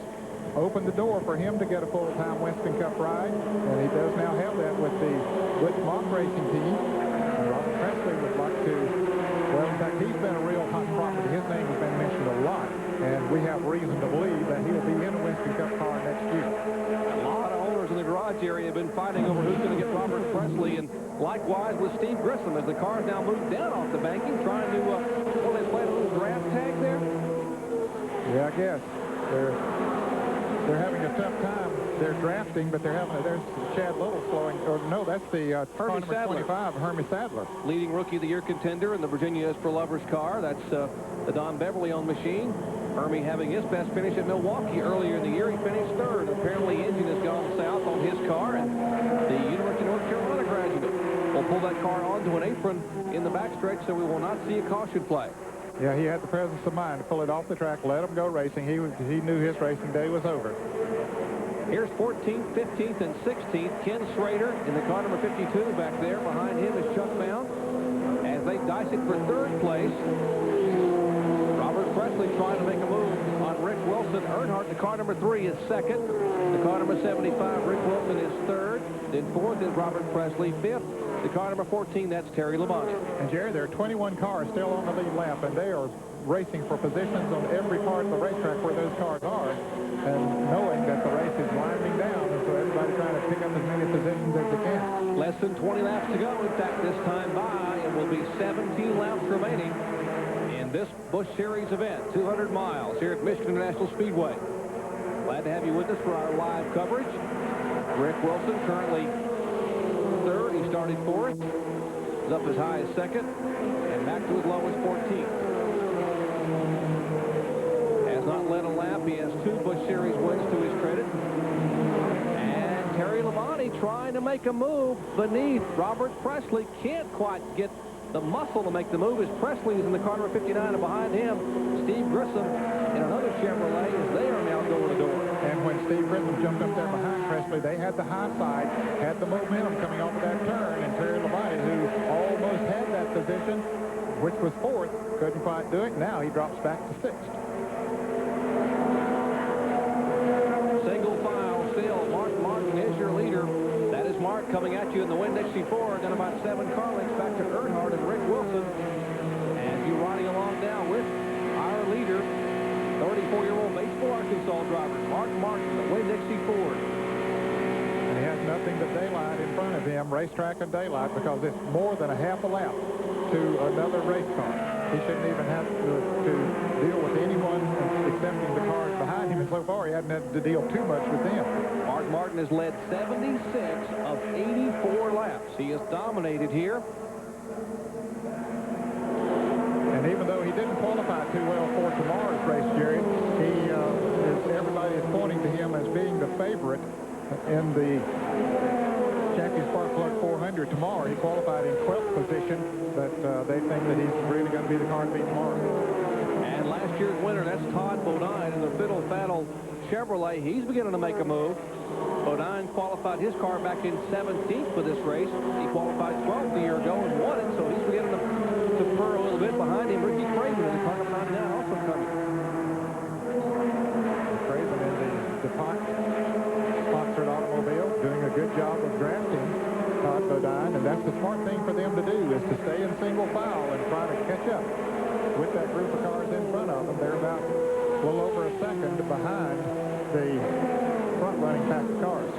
opened the door for him to get a full-time Winston Cup ride. And he does now have that with the Blitz Mock Racing team. And Robert Presley would like to, well, in fact, he's been a real hot property. His name has been mentioned a lot, and we have reason to believe that he'll be in a Winston Cup car next year. A lot of owners in the garage area have been fighting over who's going to get Robert Presley, and likewise with Steve Grissom as the cars now move down off the banking, trying to, well, they played a little draft tag there. Yeah, I guess. They're having a tough time. They're drafting, but there's Chad Little slowing, or no, that's the car number 25, Hermie Sadler. Leading Rookie of the Year contender in the Virginia is for Lovers car. That's the Don Beverly-owned machine. Hermie having his best finish at Milwaukee earlier in the year. He finished third. Apparently, engine has gone south on his car, and the University of North Carolina graduate will pull that car onto an apron in the backstretch, so we will not see a caution play. Yeah, he had the presence of mind to pull it off the track, let him go racing. He knew his racing day was over. Here's 14th, 15th, and 16th. Ken Schrader in the car number 52 back there. Behind him is Chuck Bound. As they dice it for third place, Robert Presley trying to make a move on Rick Wilson. Earnhardt, the car number 3, is second. The car number 75, Rick Wilson, is third. Then fourth is Robert Presley. Fifth, the car number 14, that's Terry Labonte. And, Jerry, there are 21 cars still on the lead lap, and they are racing for positions on every part of the racetrack where those cars are, and knowing that the race is winding down, and so everybody trying to pick up as many positions as they can. Less than 20 laps to go. In fact, this time by, it will be 17 laps remaining in this Busch Series event, 200 miles here at Michigan International Speedway. Glad to have you with us for our live coverage. Rick Wilson currently third. He started fourth. He's up as high as second, and back to as low as 14th. Has not led a lap. He has 2 Busch Series wins to his credit. And Terry Labonte trying to make a move beneath Robert Presley. Can't quite get the muscle to make the move as Presley is in the car number 59, and behind him, Steve Grissom in another Chevrolet as they are now door to door. And when Steve Grissom jumped up there behind Presley, they had the high side, had the momentum coming off of that turn, and Terry Labonte, who almost had that position, which was fourth, couldn't quite do it. Now he drops back to sixth. Single file still. Mark Martin is your leader. That is Mark coming at you in the Windex C4. Got about 7 car lengths back to Earnhardt and Rick Wilson. And you riding along now with our leader, 34-year-old Batesville, Arkansas driver, Mark Martin, the Windex C4. And he has nothing but daylight in front of him, racetrack and daylight, because it's more than a half a lap to another race car. He shouldn't even have to deal with anyone excepting the cars behind him. And so far, he hadn't had to deal too much with them. Mark Martin has led 76 of 84 laps. He has dominated here. And even though he didn't qualify too well for tomorrow's race, Jerry, everybody is pointing to him as being the favorite in the Jackie Spark Plug 400 tomorrow. He qualified in 12th position, but they think that he's really going to be the car to beat tomorrow. And last year's winner, that's Todd Bodine in the Fiddle Faddle Chevrolet. He's beginning to make a move. Bodine qualified his car back in 17th for this race. He qualified 12th a year ago and won it, so he's beginning to purr a little bit. Behind him, Ricky Craven in the car number 99 also coming. Craven in the DuPont sponsored automobile, doing a good job of drafting Todd Bodine, and that's the smart thing for them to do, is to stay in single file and try to catch up with that group of cars in front of them. They're about a little over a second behind the front-running pack of cars.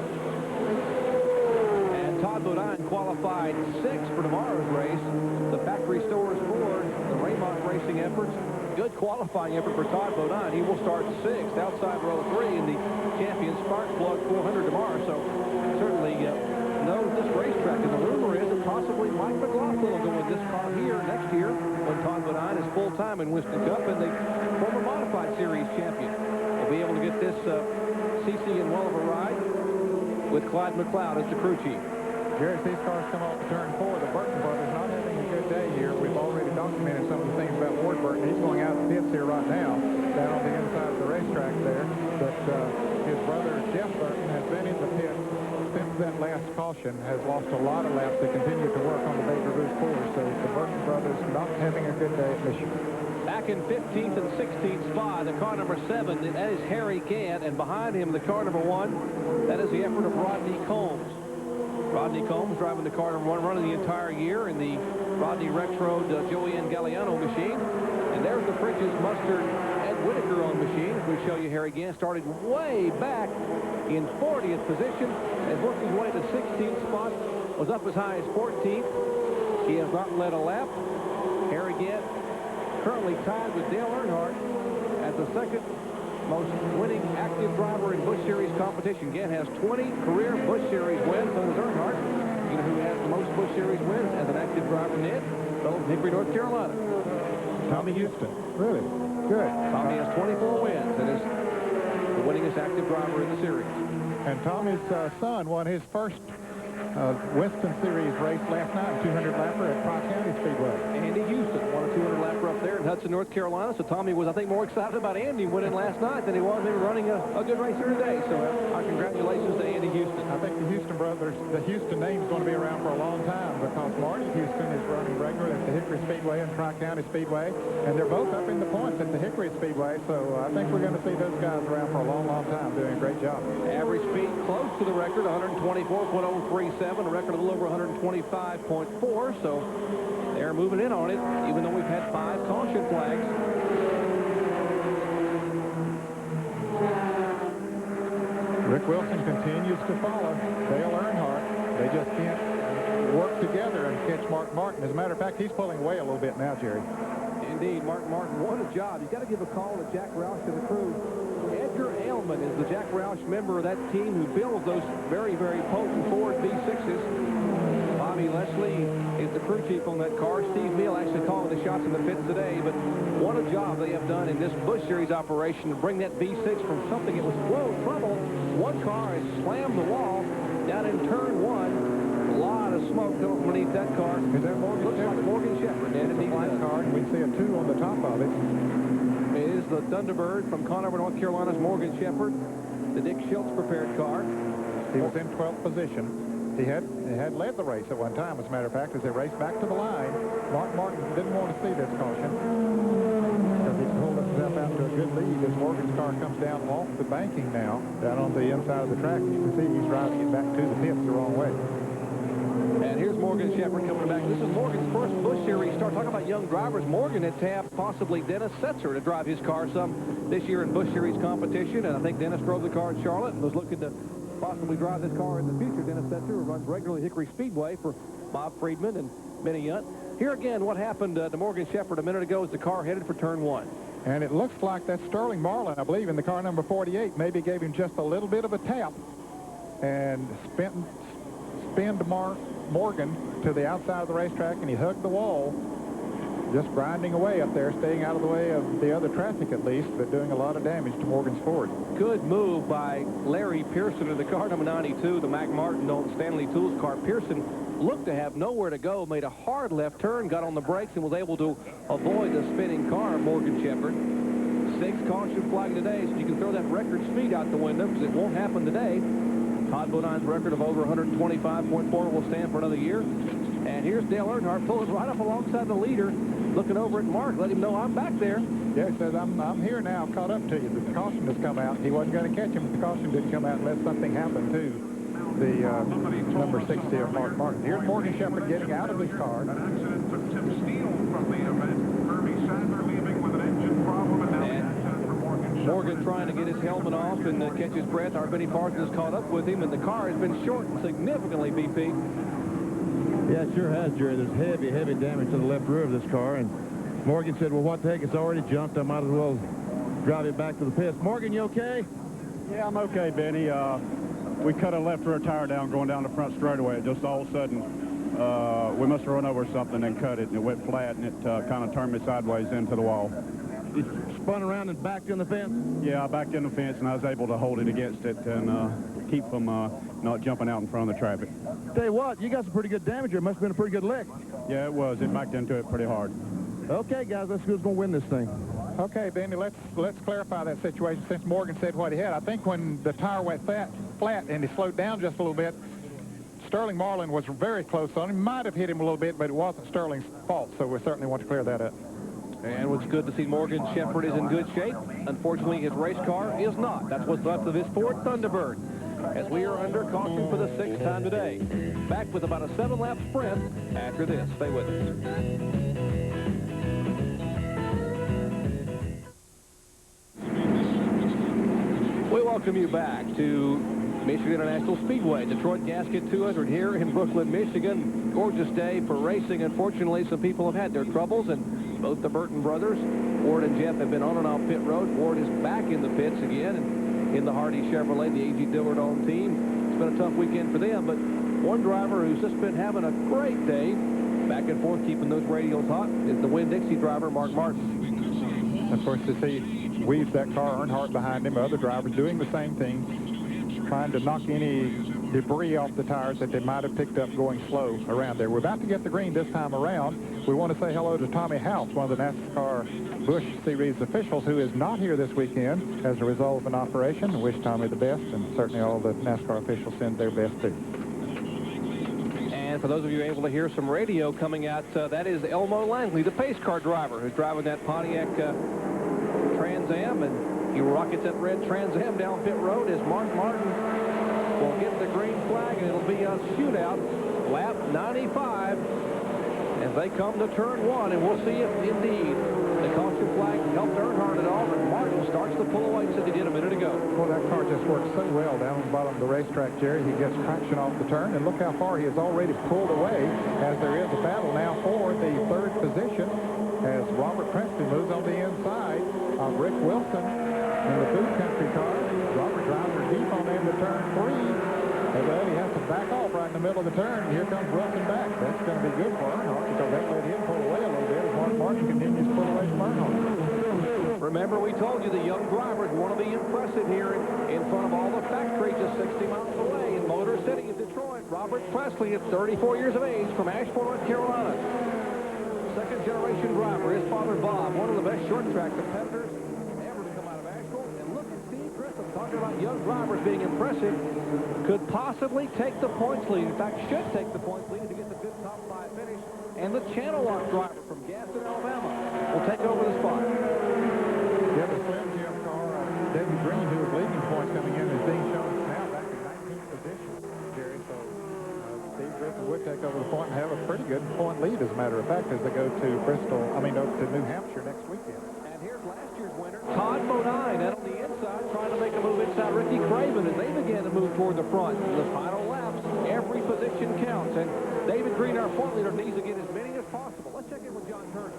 And Todd Bodine qualified 6th for tomorrow's race. The factory stores Ford, the Raymont Racing efforts. Good qualifying effort for Todd Bodine. He will start 6th outside row 3 in the Champion Spark Plug 400 tomorrow. So certainly knows this racetrack. And the rumor is that possibly Mike McLaughlin will go in this car here next year when Todd Bodine is full-time in Winston Cup and the former Modified Series champion will be able to get this CC in well of a ride with Clyde McLeod as the crew chief. Jerry, as these cars come off the turn 4, the Burton brothers not having a good day here. We've already documented some of the things about Ward Burton. He's going out the pits here right now, down on the inside of the racetrack there. But his brother, Jeff Burton, has been in the pit since that last caution, has lost a lot of laps. They continue to work on the Baker Boost 4, so the Burton brothers not having a good day at Michigan. Back in 15th and 16th spot, the car number 7, that is Harry Gant, and behind him, the car number 1, that is the effort of Rodney Combs. Rodney Combs driving the car number 1, running the entire year in the Rodney Rexroad Joey N. Galliano machine. And there's the Fridges Mustard Ed Whitaker on machine. We show you Harry Gant started way back in 40th position and worked his way to 16th spot, was up as high as 14th. He has not led a lap. Harry Gant currently tied with Dale Earnhardt as the second most winning active driver in Busch Series competition. Gant has 20 career Busch Series wins, so does Earnhardt. You know who has the most Busch Series wins as an active driver, Ned? From Hickory, North Carolina. Tommy Houston. Really? Good. Tommy has 24 wins and is the winningest active driver in the series. And Tommy's son won his first Winston Series race last night, 200 lapper at Tri-County Speedway. Andy Houston won a 200 lapper up there in Hudson, North Carolina. So Tommy was, I think, more excited about Andy winning last night than he was maybe running a good race here today. So our congratulations to Andy Houston. I think the Houston brothers, the Houston name is going to be around for a long time because Marty Houston is running regularly at the Hickory Speedway and Tri-County Speedway, and they're both up in the points at the Hickory Speedway. So I think we're going to see those guys around for a long, long time doing a great job. Average speed close to the record, 124.037, a record a little over 125.4. So they're moving in on it, even though we've had 5 caution flags. Rick Wilson continues to follow Dale Earnhardt. They just can't work together and catch Mark Martin. As a matter of fact, he's pulling away a little bit now, Jerry. Indeed, Mark Martin, what a job. You've got to give a call to Jack Roush and the crew. Edgar Ailman is the Jack Roush member of that team who builds those very, very potent Ford V6s. Bobby Leslie is the crew chief on that car. Steve Neal actually calling the shots in the pits today. But what a job they have done in this Busch Series operation to bring that V6 from something that was full of trouble. One car has slammed the wall down in turn 1. A lot of smoke coming beneath that car. Is that Morgan Looks Shepherd? like Morgan Shepherd. And It's a black car, and we see a 2 on the top of it. It is the Thunderbird from Conover, North Carolina's Morgan Shepherd, the Dick Schultz prepared car. He was in 12th position. He had led the race at one time, as a matter of fact, as they raced back to the line. Mark Martin didn't want to see this caution because he pulled himself out to a good lead as Morgan's car comes down off the banking now, down on the inside of the track. You can see he's driving it back to the pits the wrong way. And here's Morgan Shepherd coming back. This is Morgan's first Busch Series start. Talk about young drivers. Morgan had tapped possibly Dennis Setzer to drive his car some this year in Busch Series competition. And I think Dennis drove the car at Charlotte and was looking to possibly drive this car in the future. Dennis Setzer, who runs regularly Hickory Speedway for Bob Friedman and Benny Yunt. Here again, what happened to Morgan Shepherd a minute ago as the car headed for turn 1. And it looks like that Sterling Marlin, I believe, in the car number 48, maybe gave him just a little bit of a tap and spinned Morgan to the outside of the racetrack, and he hugged the wall, just grinding away up there, staying out of the way of the other traffic at least, but doing a lot of damage to Morgan's Ford. Good move by Larry Pearson in the car number 92, the Mac Martin on Stanley Tools car. Pearson looked to have nowhere to go, made a hard left turn, got on the brakes, and was able to avoid the spinning car of Morgan Shepherd. 6 caution flag today, so you can throw that record speed out the window because it won't happen today. Todd Bodine's record of over 125.4 will stand for another year. And here's Dale Earnhardt pulling right up alongside the leader, looking over at Mark, let him know I'm back there. Yeah, he says, I'm here now, caught up to you. The caution has come out. He wasn't going to catch him, but the caution didn't come out unless something happened to the number 60 of Mark Martin. Here's Morgan Shepherd getting out of his car. An accident took Tim Steele from the event. Kirby Sadler leaving with an engine problem, and now the accident for Morgan Shepherd. Morgan trying to get his helmet off and catch his breath. Our Benny Parsons has caught up with him, and the car has been shortened significantly, BP. Yeah, it sure has, Jerry. There's heavy, heavy damage to the left rear of this car, and Morgan said, well, what the heck, it's already junked. I might as well drive it back to the pits. Morgan, you okay? Yeah, I'm okay, Benny. We cut a left rear tire down going down the front straightaway. Just all of a sudden, we must have run over something and cut it, and it went flat, and it kind of turned me sideways into the wall. You spun around and backed in the fence? Yeah, I backed in the fence, and I was able to hold it against it and keep from not jumping out in front of the traffic. Tell you what, you got some pretty good damage here. It must have been a pretty good lick. Yeah, it was. It backed into it pretty hard. Okay, guys, let's see who's going to win this thing. Okay, Benny, let's clarify that situation since Morgan said what he had. I think when the tire went flat and he slowed down just a little bit, Sterling Marlin was very close on him. Might have hit him a little bit, but it wasn't Sterling's fault, so we certainly want to clear that up. And what's good to see, Morgan Shepherd is in good shape. Unfortunately, his race car is not. That's what's left of his Ford Thunderbird, as we are under caution for the 6th time today. Back with about a 7-lap sprint after this. Stay with us. We welcome you back to Michigan International Speedway, Detroit Gasket 200 here in Brooklyn, Michigan. Gorgeous day for racing. Unfortunately, some people have had their troubles, and both the Burton brothers, Ward and Jeff, have been on and off pit road. Ward is back in the pits again, and in the Hardy Chevrolet, the A.G. Dillard-owned team. It's been a tough weekend for them, but one driver who's just been having a great day, back and forth keeping those radials hot, is the Winn-Dixie driver, Mark Martin. Of course, as he weaves that car, Earnhardt behind him, other drivers doing the same thing, trying to knock any debris off the tires that they might have picked up going slow around there. We're about to get the green this time around. We want to say hello to Tommy House, one of the NASCAR Busch Series officials, who is not here this weekend as a result of an operation. I wish Tommy the best, and certainly all the NASCAR officials send their best too. And for those of you able to hear some radio coming out, that is Elmo Langley, the pace car driver, who's driving that Pontiac Trans Am, and he rockets that red Trans Am down pit road as Mark Martin will get the green flag, and it'll be a shootout, lap 95, as they come to turn 1, and we'll see if indeed the caution flag helped Earnhardt at all, but Martin starts to pull away, as he did a minute ago. Well, that car just works so well down on the bottom of the racetrack, Jerry. He gets traction off the turn, and look how far he has already pulled away, as there is a battle now for the 3rd position, as Robert Presley moves on the inside of Rick Wilson in the Food Country car. Robert drives her deep on into turn 3. And he has to back off right in the middle of the turn. Here comes Wilson back. That's going to be good for Earnhardt, because that let him pull away a little bit as Mark Martin continues to pull away from Earnhardt. Remember, we told you the young drivers want to be impressive here in front of all the factory just 60 miles away in Motor City in Detroit. Robert Presley at 34 years of age from Asheville, North Carolina. Second-generation driver. His father, Bob, one of the best short-track competitors ever to come out of Asheville. And look at Steve Griffin talking about young drivers being impressive. Could possibly take the points lead. In fact, should take the points lead to get the good top 5 finish. And the Channel Lock driver from Gasket, Alabama, will take over the spot. Yeah, the Slim Jim car, David Green, who is leading points coming in, is being shown now back in 19th position, Jerry. So Steve Griffin would take over the point and have a pretty good point lead, as a matter of fact, as they go to to New Hampshire next weekend. And here's last year's winner, Todd Bodine, out on the inside, trying to make a move inside Ricky Craven as they begin to move toward the front. In the final laps, every position counts, and David Green, our point leader, needs to get as many as possible. Let's check in with John Turner.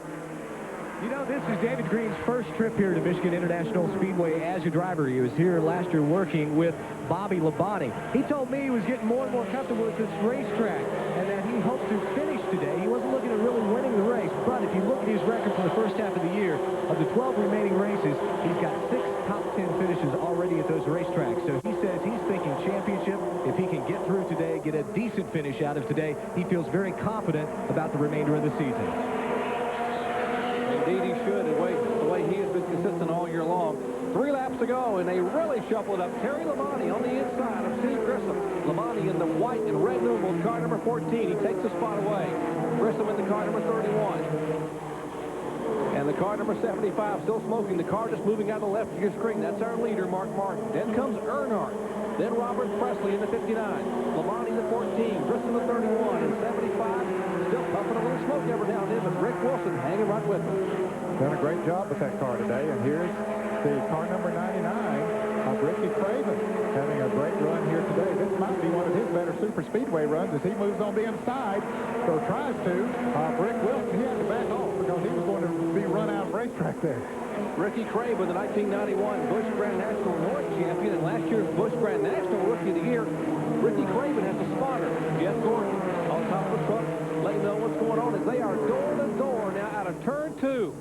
You know, this is David Green's first trip here to Michigan International Speedway as a driver. He was here last year working with Bobby Labonte. He told me he was getting more and more comfortable with this racetrack and that he hoped to finish today. He wasn't looking at really winning the race, but if you look at his record for the first half of the year, of the 12 remaining races, he's got 6 top 10 finishes already at those racetracks. So he says he's thinking championship. If he can get through today, get a decent finish out of today, he feels very confident about the remainder of the season. Indeed he should, the way he has been consistent all year long. 3 laps to go, and they really shuffled up Terry Labonte on the inside of Steve Grissom. Labonte in the white and red numeral, car number 14. He takes the spot away. Grissom in the car number 31. And the car number 75 still smoking. The car just moving out of the left of your screen. That's our leader, Mark Martin. Then comes Earnhardt. Then Robert Presley in the 59. Labonte the 14. Grissom the 31. And 75 still puffing a little smoke every now and then, but Rick Wilson hanging right with him. Done a great job with that car today. And here's the car number 99 of Ricky Craven having a great run here today. This might be one of his better super speedway runs as he moves on the inside. So tries to. Rick Wilson, he had to back off because he was going to be run out of racetrack there. Ricky Craven, the 1991 Busch Grand National North champion and last year's Busch Grand National Rookie of the Year. Ricky Craven has a spotter. Jeff Gordon on top of the truck, letting know what's going on as they are door to door now out of turn 2.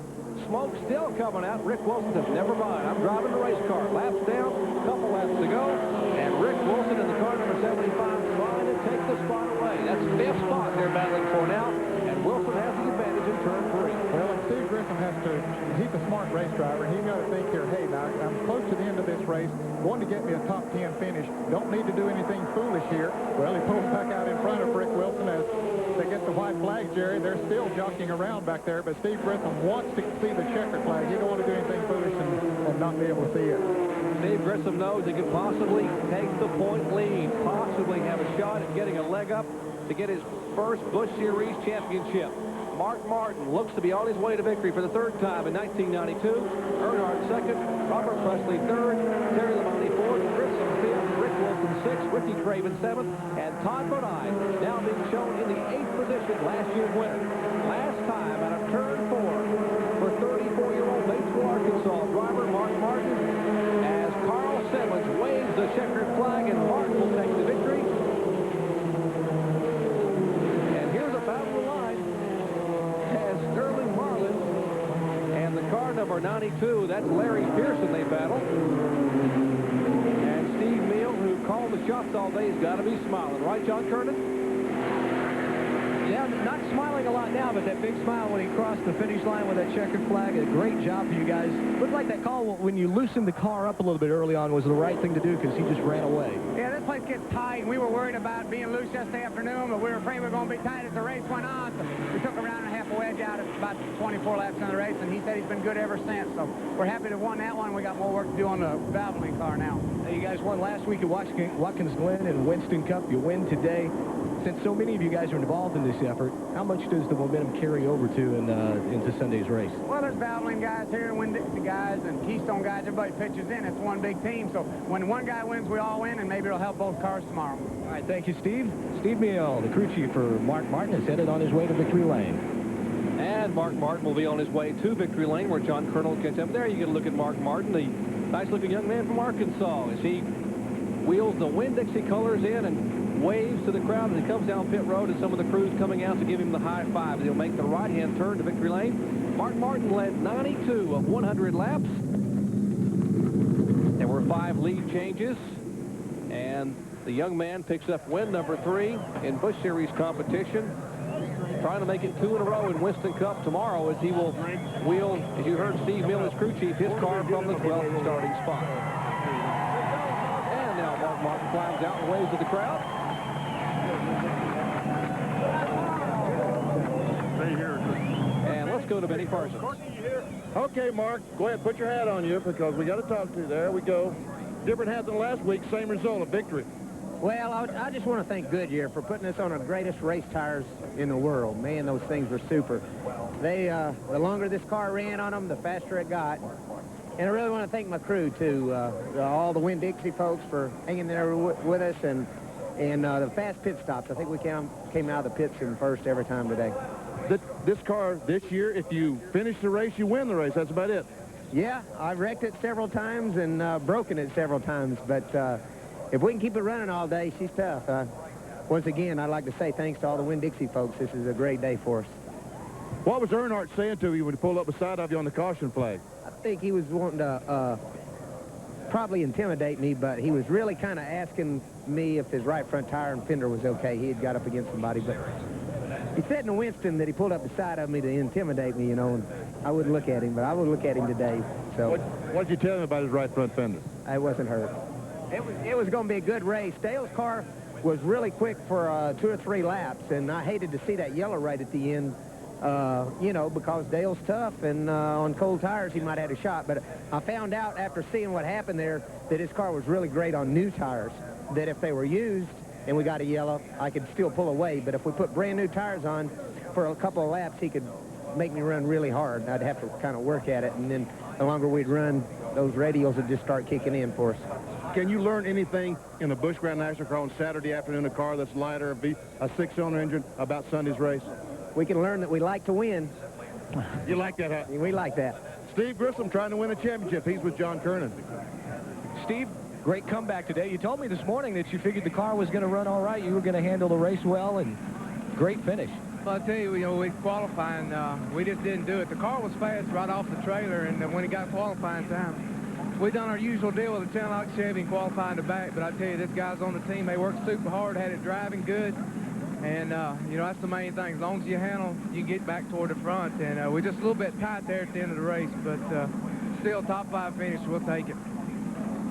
Smoke still coming out. Rick Wilson says, never mind, I'm driving the race car. Laps down, couple laps to go, and Rick Wilson in the car number 75 trying to take the spot away. That's 5th spot they're battling for now, and Wilson has the advantage in turn 3. Well, and Steve Grissom has to, he's a smart race driver, and he's got to think here, hey, now, I'm close to the end of this race, going to get me a top 10 finish, don't need to do anything foolish here. Well, he pulls back out in front of Rick Wilson as they get the white flag, Jerry. They're still jockeying around back there, but Steve Grissom wants to see the checker flag. He don't want to do anything foolish and not be able to see it. Steve Grissom knows he could possibly take the point lead, possibly have a shot at getting a leg up to get his first Busch Series championship. Mark Martin looks to be on his way to victory for the 3rd time in 1992. Earnhardt 2nd, Robert Presley 3rd, Terry Labonte 4th, Grissom 5th, Rick Wilson 6th, Ricky Craven 7th, and Todd Bodine now being shown in the 8th position, last year's winner. Last time out of turn 4 for 34-year-old Batesville, Arkansas driver Mark Martin as Carl Simmons waves the checkered flag and Martin will take the victory. And here's a battle of the line as Sterling Marlin and the car number 92, that's Larry Pearson they battle. And Steve Meal, who called the shots all day, has got to be smiling. Right, John Kernan? Yeah, not smiling a lot now, but that big smile when he crossed the finish line with that checkered flag. A great job for you guys. Looked like that call when you loosened the car up a little bit early on was the right thing to do because he just ran away. Yeah, this place gets tight. We were worried about being loose yesterday afternoon, but we were afraid we were going to be tight as the race went on. So we took a round and a half wedge out at about 24 laps in the race, and he said he's been good ever since. So we're happy to have won that one. We got more work to do on the Valvoline car now. Now, you guys won last week at Watkins Glen and Winston Cup. You win today. Since so many of you guys are involved in this effort, how much does the momentum carry over to into Sunday's race? Well, there's Valvoline guys here, Winn-Dixie guys, and Keystone guys. Everybody pitches in. It's one big team. So when one guy wins, we all win, and maybe it'll help both cars tomorrow. All right, thank you, Steve. Steve Meal, the crew chief for Mark Martin, is headed on his way to Victory Lane. And Mark Martin will be on his way to Victory Lane where John Colonel gets up. There you get a look at Mark Martin, the nice-looking young man from Arkansas, as he wheels the Winn-Dixie colors in and waves to the crowd as he comes down pit road, and some of the crews coming out to give him the high five. He'll make the right-hand turn to Victory Lane. Mark Martin led 92 of 100 laps. There were 5 lead changes, and the young man picks up win number 3 in Busch Series competition, trying to make it 2 in a row in Winston Cup tomorrow as he will wheel, as you heard Steve Mill, his crew chief, his car from the 12th starting spot. And now Mark Martin climbs out and waves to the crowd. And let's go to Benny Parsons. Okay, Mark, go ahead, put your hat on you because we got to talk to you. There we go. Different hat than last week, same result, a victory. Well, I just want to thank Goodyear for putting us on the greatest race tires in the world. Man, those things were super. They, the longer this car ran on them, the faster it got. And I really want to thank my crew, too, all the Winn-Dixie folks for hanging there with us, and the fast pit stops. I think we came out of the pits in first every time today. this car this year, if you finish the race, you win the race. That's about it. Yeah, I've wrecked it several times and broken it several times, but if we can keep it running all day, she's tough. Once again, I'd like to say thanks to all the Winn-Dixie folks. This is a great day for us. What was Earnhardt saying to you when he pulled up beside of you on the caution flag? I think he was wanting to probably intimidate me, but he was really kind of asking me if his right front tire and fender was okay. He had got up against somebody, but he said in Winston that he pulled up beside of me to intimidate me, you know, and I wouldn't look at him, but I would look at him today. So what did you tell him about his right front fender? I wasn't hurt. It was going to be a good race. Dale's car was really quick for 2 or 3 laps, and I hated to see that yellow right at the end, you know, because Dale's tough, and on cold tires he might have had a shot. But I found out after seeing what happened there that his car was really great on new tires, that if they were used and we got a yellow, I could still pull away. But if we put brand new tires on for a couple of laps, he could make me run really hard. I'd have to kind of work at it, and then the longer we'd run, those radials would just start kicking in for us. Can you learn anything in the Busch Grand National car on Saturday afternoon, a car that's lighter, a 6-cylinder engine, about Sunday's race? We can learn that we like to win. You like that, huh? We like that. Steve Grissom trying to win a championship. He's with John Kernan. Steve, great comeback today. You told me this morning that you figured the car was going to run all right. You were going to handle the race well, and great finish. Well, I'll tell you, we qualifying, we just didn't do it. The car was fast right off the trailer, and when it got qualifying time, we done our usual deal with the 10-lock Chevy and qualifying the back. But I tell you, this guy's on the team. They worked super hard, had it driving good. And, you know, that's the main thing. As long as you handle, you get back toward the front. And we're just a little bit tight there at the end of the race. But still, top 5 finish, we'll take it.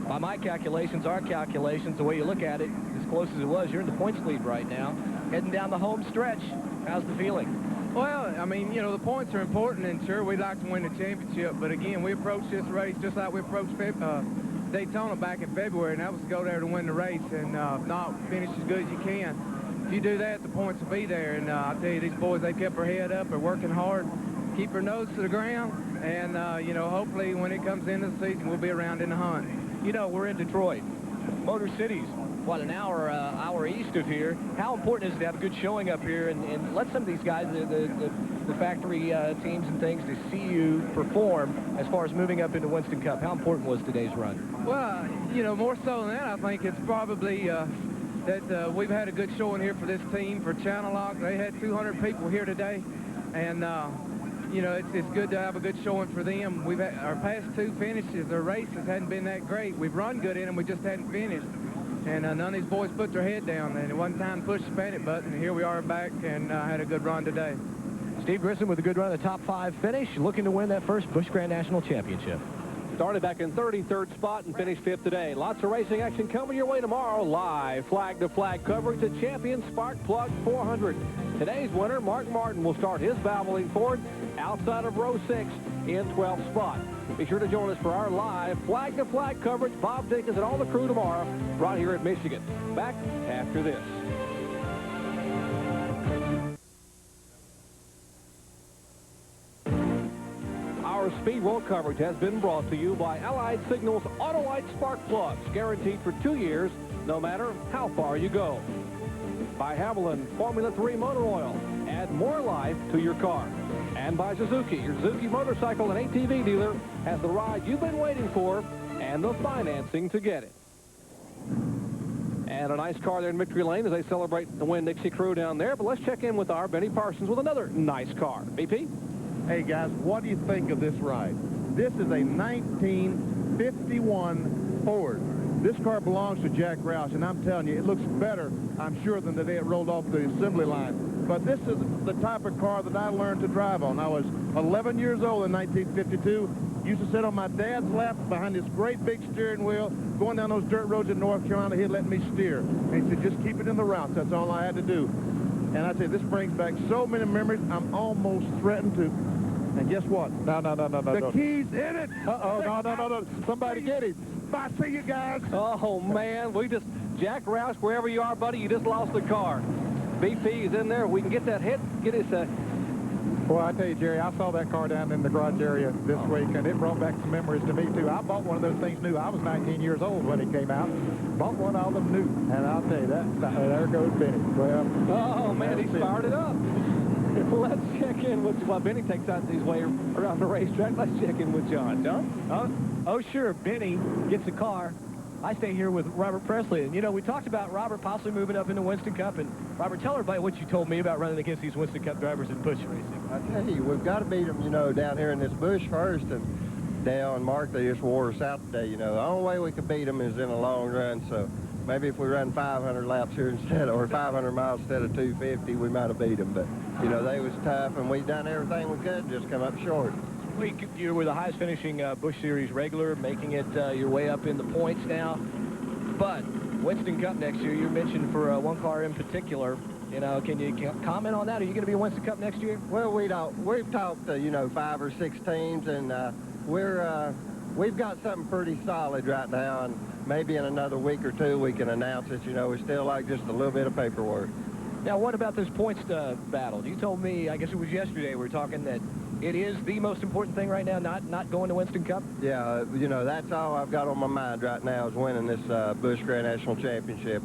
By my calculations, our calculations, the way you look at it, as close as it was, you're in the points lead right now. Heading down the home stretch. How's the feeling? Well, I mean, you know, the points are important, and sure, we'd like to win the championship. But again, we approached this race just like we approached Daytona back in February, and that was to go there to win the race and not finish as good as you can. If you do that, the points will be there. And I tell you, these boys, they kept their head up. They're working hard, keep their nose to the ground, and, you know, hopefully when it comes into the season, we'll be around in the hunt. You know, we're in Detroit, Motor City's, what, an hour east of here. How important is it to have a good showing up here and let some of these guys, the factory teams and things, to see you perform as far as moving up into Winston Cup? How important was today's run? Well, you know, more so than that, I think it's probably that we've had a good showing here for this team, for Channel Lock. They had 200 people here today, and you know, it's good to have a good showing for them. We've had our past 2 finishes, our races hadn't been that great. We've run good in them, we just hadn't finished. And none of these boys put their head down, and at one time pushed the panic button. Here we are back, and had a good run today. Steve Grissom with a good run, the top 5 finish, looking to win that first Busch Grand National Championship. Started back in 33rd spot and finished 5th today. Lots of racing action coming your way tomorrow. Live flag-to-flag coverage at Champion Spark Plug 400. Today's winner, Mark Martin, will start his battling Ford outside of row 6 in 12th spot. Be sure to join us for our live flag-to-flag coverage. Bob Dinkins and all the crew tomorrow right here at Michigan. Back after this. Our Speed World coverage has been brought to you by Allied Signals Autolite Spark Plugs, guaranteed for 2 years, no matter how far you go. By Haviland Formula 3 Motor Oil, add more life to your car. And by Suzuki, your Suzuki motorcycle and ATV dealer has the ride you've been waiting for and the financing to get it. And a nice car there in Victory Lane as they celebrate the Winn-Dixie crew down there. But let's check in with our Benny Parsons with another nice car. BP? Hey, guys, what do you think of this ride? This is a 1951 Ford. This car belongs to Jack Roush, and I'm telling you, it looks better, I'm sure, than the day it rolled off the assembly line. But this is the type of car that I learned to drive on. I was 11 years old in 1952. Used to sit on my dad's lap behind this great big steering wheel, going down those dirt roads in North Carolina. He'd let me steer. And he said, just keep it in the routes. That's all I had to do. And I tell you, this brings back so many memories, I'm almost threatened to. And guess what? No. The key's in it. Uh-oh, no. Somebody get him. Bye, see you guys. Oh, man, Jack Roush, wherever you are, buddy, you just lost the car. BP is in there. We can get that hit, get his... Well, I tell you, Jerry, I saw that car down in the garage area this week, and it brought back some memories to me, too. I bought one of those things new. I was 19 years old when it came out. Bought one of them new, and I'll tell you, there goes Benny. Well, oh, man, he fired it up. Let's check in with, while Benny takes out his way around the racetrack, let's check in with John. John? Oh, sure. Benny gets a car. I stay here with Robert Presley. And, you know, we talked about Robert possibly moving up into Winston Cup. And, Robert, tell everybody what you told me about running against these Winston Cup drivers in Busch racing. I tell you, we've got to beat them, you know, down here in this Busch first. And Dale and Mark, they just wore us out today, you know. The only way we could beat them is in a long run. So maybe if we run 500 laps here instead, or 500 miles instead of 250, we might have beat them. But, you know, they was tough, and we done everything we could, just come up short. You were the highest finishing Busch Series regular, making it your way up in the points now. But Winston Cup next year, you mentioned for one car in particular. You know, can you comment on that? Are you going to be in Winston Cup next year? Well, we've talked to, you know, 5 or 6 teams, and we've got something pretty solid right now, and maybe in another week or 2 we can announce it. You know, we still like just a little bit of paperwork. Now, what about this points battle? You told me, I guess it was yesterday, we were talking that it is the most important thing right now, not going to Winston Cup? Yeah, you know, that's all I've got on my mind right now is winning this Busch Grand National Championship.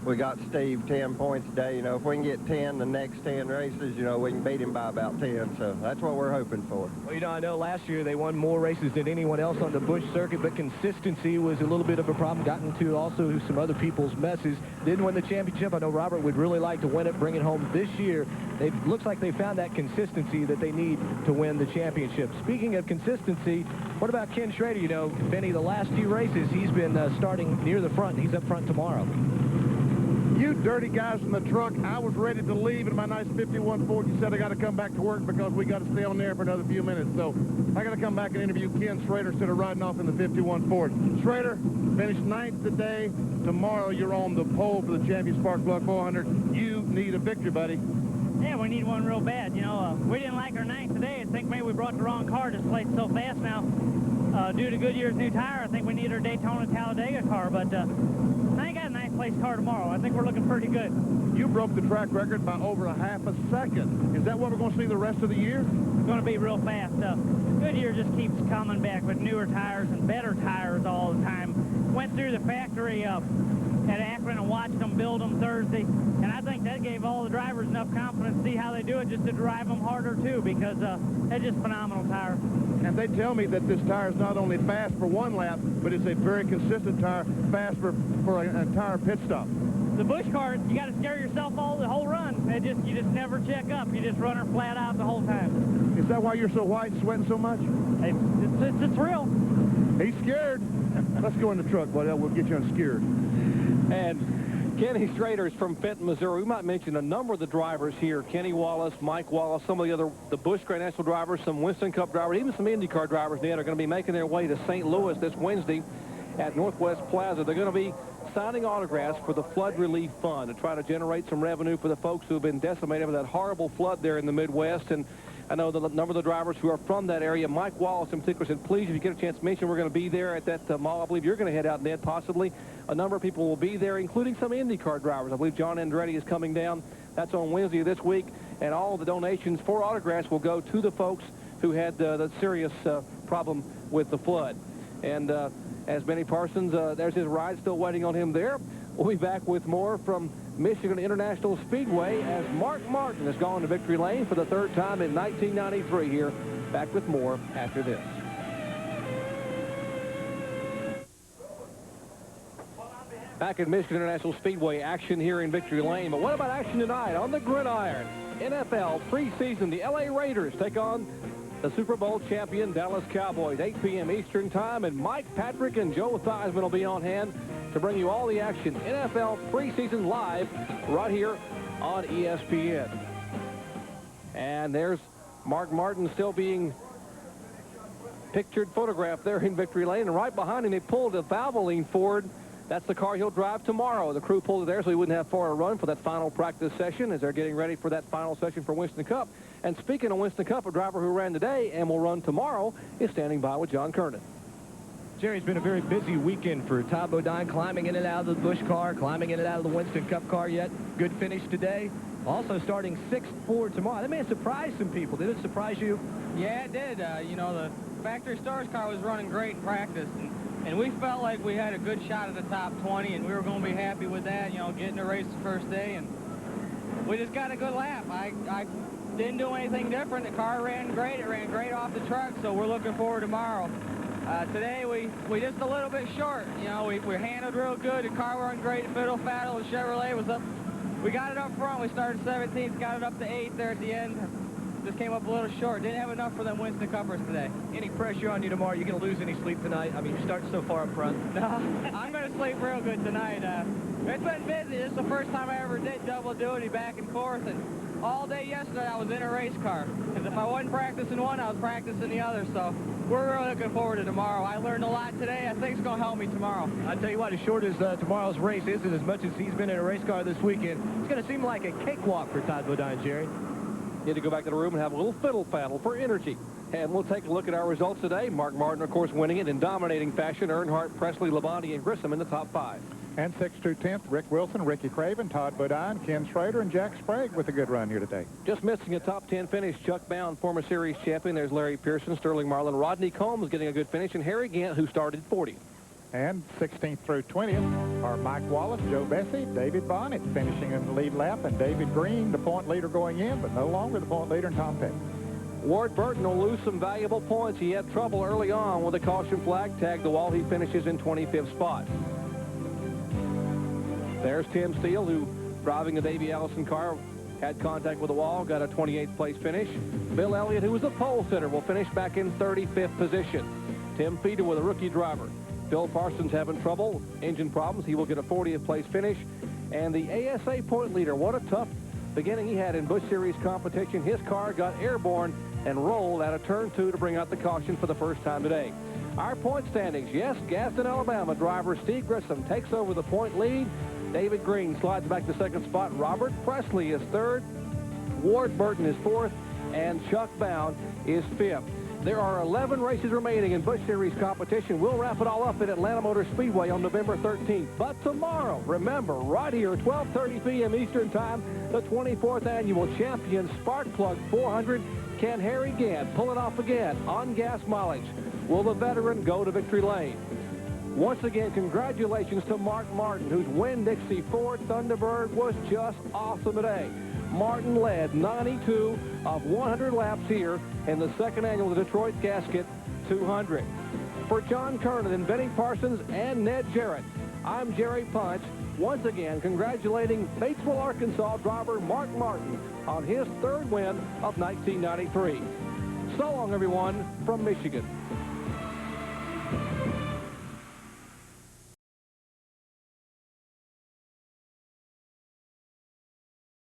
We got Steve 10 points today. You know, if we can get 10 the next 10 races, you know, we can beat him by about 10. So that's what we're hoping for. Well, you know, I know last year they won more races than anyone else on the Busch circuit, but consistency was a little bit of a problem. Got into also some other people's messes. Didn't win the championship. I know Robert would really like to win it, bring it home this year. It looks like they found that consistency that they need to win the championship. Speaking of consistency, what about Ken Schrader? You know, Benny, the last few races, he's been starting near the front. He's up front tomorrow. You dirty guys in the truck, I was ready to leave in my nice 51 Ford. You said I got to come back to work because we got to stay on there for another few minutes. So I got to come back and interview Ken Schrader instead of riding off in the 51 Ford. Schrader, finished 9th today. Tomorrow you're on the pole for the Champion Spark Plug 400. You need a victory, buddy. Yeah, we need one real bad. You know, we didn't like our 9th today. I think maybe we brought the wrong car. This plate's so fast now. Due to Goodyear's new tire, I think we need our Daytona Talladega car. But I ain't got a 9th place car tomorrow. I think we're looking pretty good. You broke the track record by over a half a second. Is that what we're going to see the rest of the year? It's going to be real fast. Goodyear just keeps coming back with newer tires and better tires all the time. Went through the factory at Akron and watched them build them Thursday, and I think that gave all the drivers enough confidence to see how they do it, just to drive them harder too, because they're just phenomenal tires. And they tell me that this tire is not only fast for one lap, but it's a very consistent tire, fast for an entire pit stop. The Busch car, you got to scare yourself the whole run. You just never check up. You just run her flat out the whole time. Is that why you're so white and sweating so much? It's a thrill. He's scared. Let's go in the truck, buddy. We'll get you unscared. And Kenny Schrader's from Fenton, Missouri. We might mention a number of the drivers here. Kenny Wallace, Mike Wallace, some of the Busch Grand National drivers, some Winston Cup drivers, even some IndyCar drivers, Ned, are going to be making their way to St. Louis this Wednesday at Northwest Plaza. They're going to be signing autographs for the Flood Relief Fund to try to generate some revenue for the folks who have been decimated by that horrible flood there in the Midwest. And I know the number of the drivers who are from that area. Mike Wallace in particular said, please, if you get a chance to mention, we're going to be there at that mall. I believe you're going to head out, Ned, possibly. A number of people will be there, including some IndyCar drivers. I believe John Andretti is coming down. That's on Wednesday of this week. And all of the donations for autographs will go to the folks who had the serious problem with the flood. And as Benny Parsons, there's his ride still waiting on him there. We'll be back with more from Michigan International Speedway as Mark Martin has gone to victory lane for the 3rd time in 1993 here. Back with more after this. Back at Michigan International Speedway, action here in Victory Lane. But what about action tonight on the gridiron? NFL preseason, the LA Raiders take on the Super Bowl champion Dallas Cowboys, 8 p.m. Eastern time, and Mike Patrick and Joe Theismann will be on hand to bring you all the action. NFL preseason live right here on ESPN. And there's Mark Martin still being pictured, photographed there in Victory Lane, and right behind him they pulled a Valvoline Ford. That's the car he'll drive tomorrow. The crew pulled it there so he wouldn't have far to run for that final practice session as they're getting ready for that final session for Winston Cup. And speaking of Winston Cup, a driver who ran today and will run tomorrow is standing by with John Kernan. Jerry, it's been a very busy weekend for Todd Bodine, climbing in and out of the Busch car, climbing in and out of the Winston Cup car yet. Good finish today. Also starting 6th Ford tomorrow. That may have surprised some people. Did it surprise you? Yeah, it did. You know, the factory stars car was running great in practice, and we felt like we had a good shot at the top 20, and we were going to be happy with that, you know, getting a race the first day, and we just got a good lap. I didn't do anything different. The car ran great. It ran great off the truck, so we're looking forward to tomorrow. Today, we just a little bit short. You know, we handled real good. The car ran great. Fiddle Faddle, the Chevrolet was up. We got it up front. We started 17th, got it up to 8th there at the end. Just came up a little short. Didn't have enough for them Winston Cuppers today. Any pressure on you tomorrow? You going to lose any sleep tonight? I mean, you're starting so far up front. No, I'm going to sleep real good tonight. It's been busy. This is the first time I ever did double duty back and forth, and all day yesterday I was in a race car. Because if I wasn't practicing one, I was practicing the other. So we're really looking forward to tomorrow. I learned a lot today. I think it's going to help me tomorrow. I tell you what, as short as tomorrow's race is, and as much as he's been in a race car this weekend, it's going to seem like a cakewalk for Todd Bodine, Jerry. Need to go back to the room and have a little fiddle faddle for energy. And we'll take a look at our results today. Mark Martin, of course, winning it in dominating fashion. Earnhardt, Presley, Labonte, and Grissom in the top 5. And 6 through 10th, Rick Wilson, Ricky Craven, Todd Bodine, Ken Schrader, and Jack Sprague with a good run here today. Just missing a top 10 finish, Chuck Bound, former series champion. There's Larry Pearson, Sterling Marlin, Rodney Combs getting a good finish, and Harry Gant, who started 40. And 16th through 20th are Mike Wallace, Joe Bessie, David Bonnet finishing in the lead lap, and David Green, the point leader going in, but no longer the point leader, and Tom Petty. Ward Burton will lose some valuable points. He had trouble early on with a caution flag tagged the wall. He finishes in 25th spot. There's Tim Steele, who, driving the Davey Allison car, had contact with the wall, got a 28th place finish. Bill Elliott, who was a pole sitter, will finish back in 35th position. Tim Feeder with a rookie driver. Phil Parsons having trouble, engine problems. He will get a 40th place finish. And the ASA point leader, what a tough beginning he had in Busch Series competition. His car got airborne and rolled out of turn 2 to bring out the caution for the first time today. Our point standings, yes, Gaston, Alabama driver Steve Grissom takes over the point lead. David Green slides back to 2nd spot. Robert Presley is 3rd. Ward Burton is 4th. And Chuck Bound is 5th. There are 11 races remaining in Busch Series competition. We'll wrap it all up at Atlanta Motor Speedway on November 13th. But tomorrow, remember, right here, 12:30 p.m. Eastern Time, the 24th Annual Champion Sparkplug 400. Can Harry Gant pull it off again on gas mileage? Will the veteran go to victory lane? Once again, congratulations to Mark Martin, whose Winn-Dixie Ford Thunderbird was just awesome today. Martin led 92 of 100 laps here in the 2nd annual Detroit Gasket 200. For John Kernan and Benny Parsons and Ned Jarrett, I'm Jerry Punch, once again congratulating Batesville, Arkansas driver Mark Martin on his 3rd win of 1993. So long, everyone, from Michigan.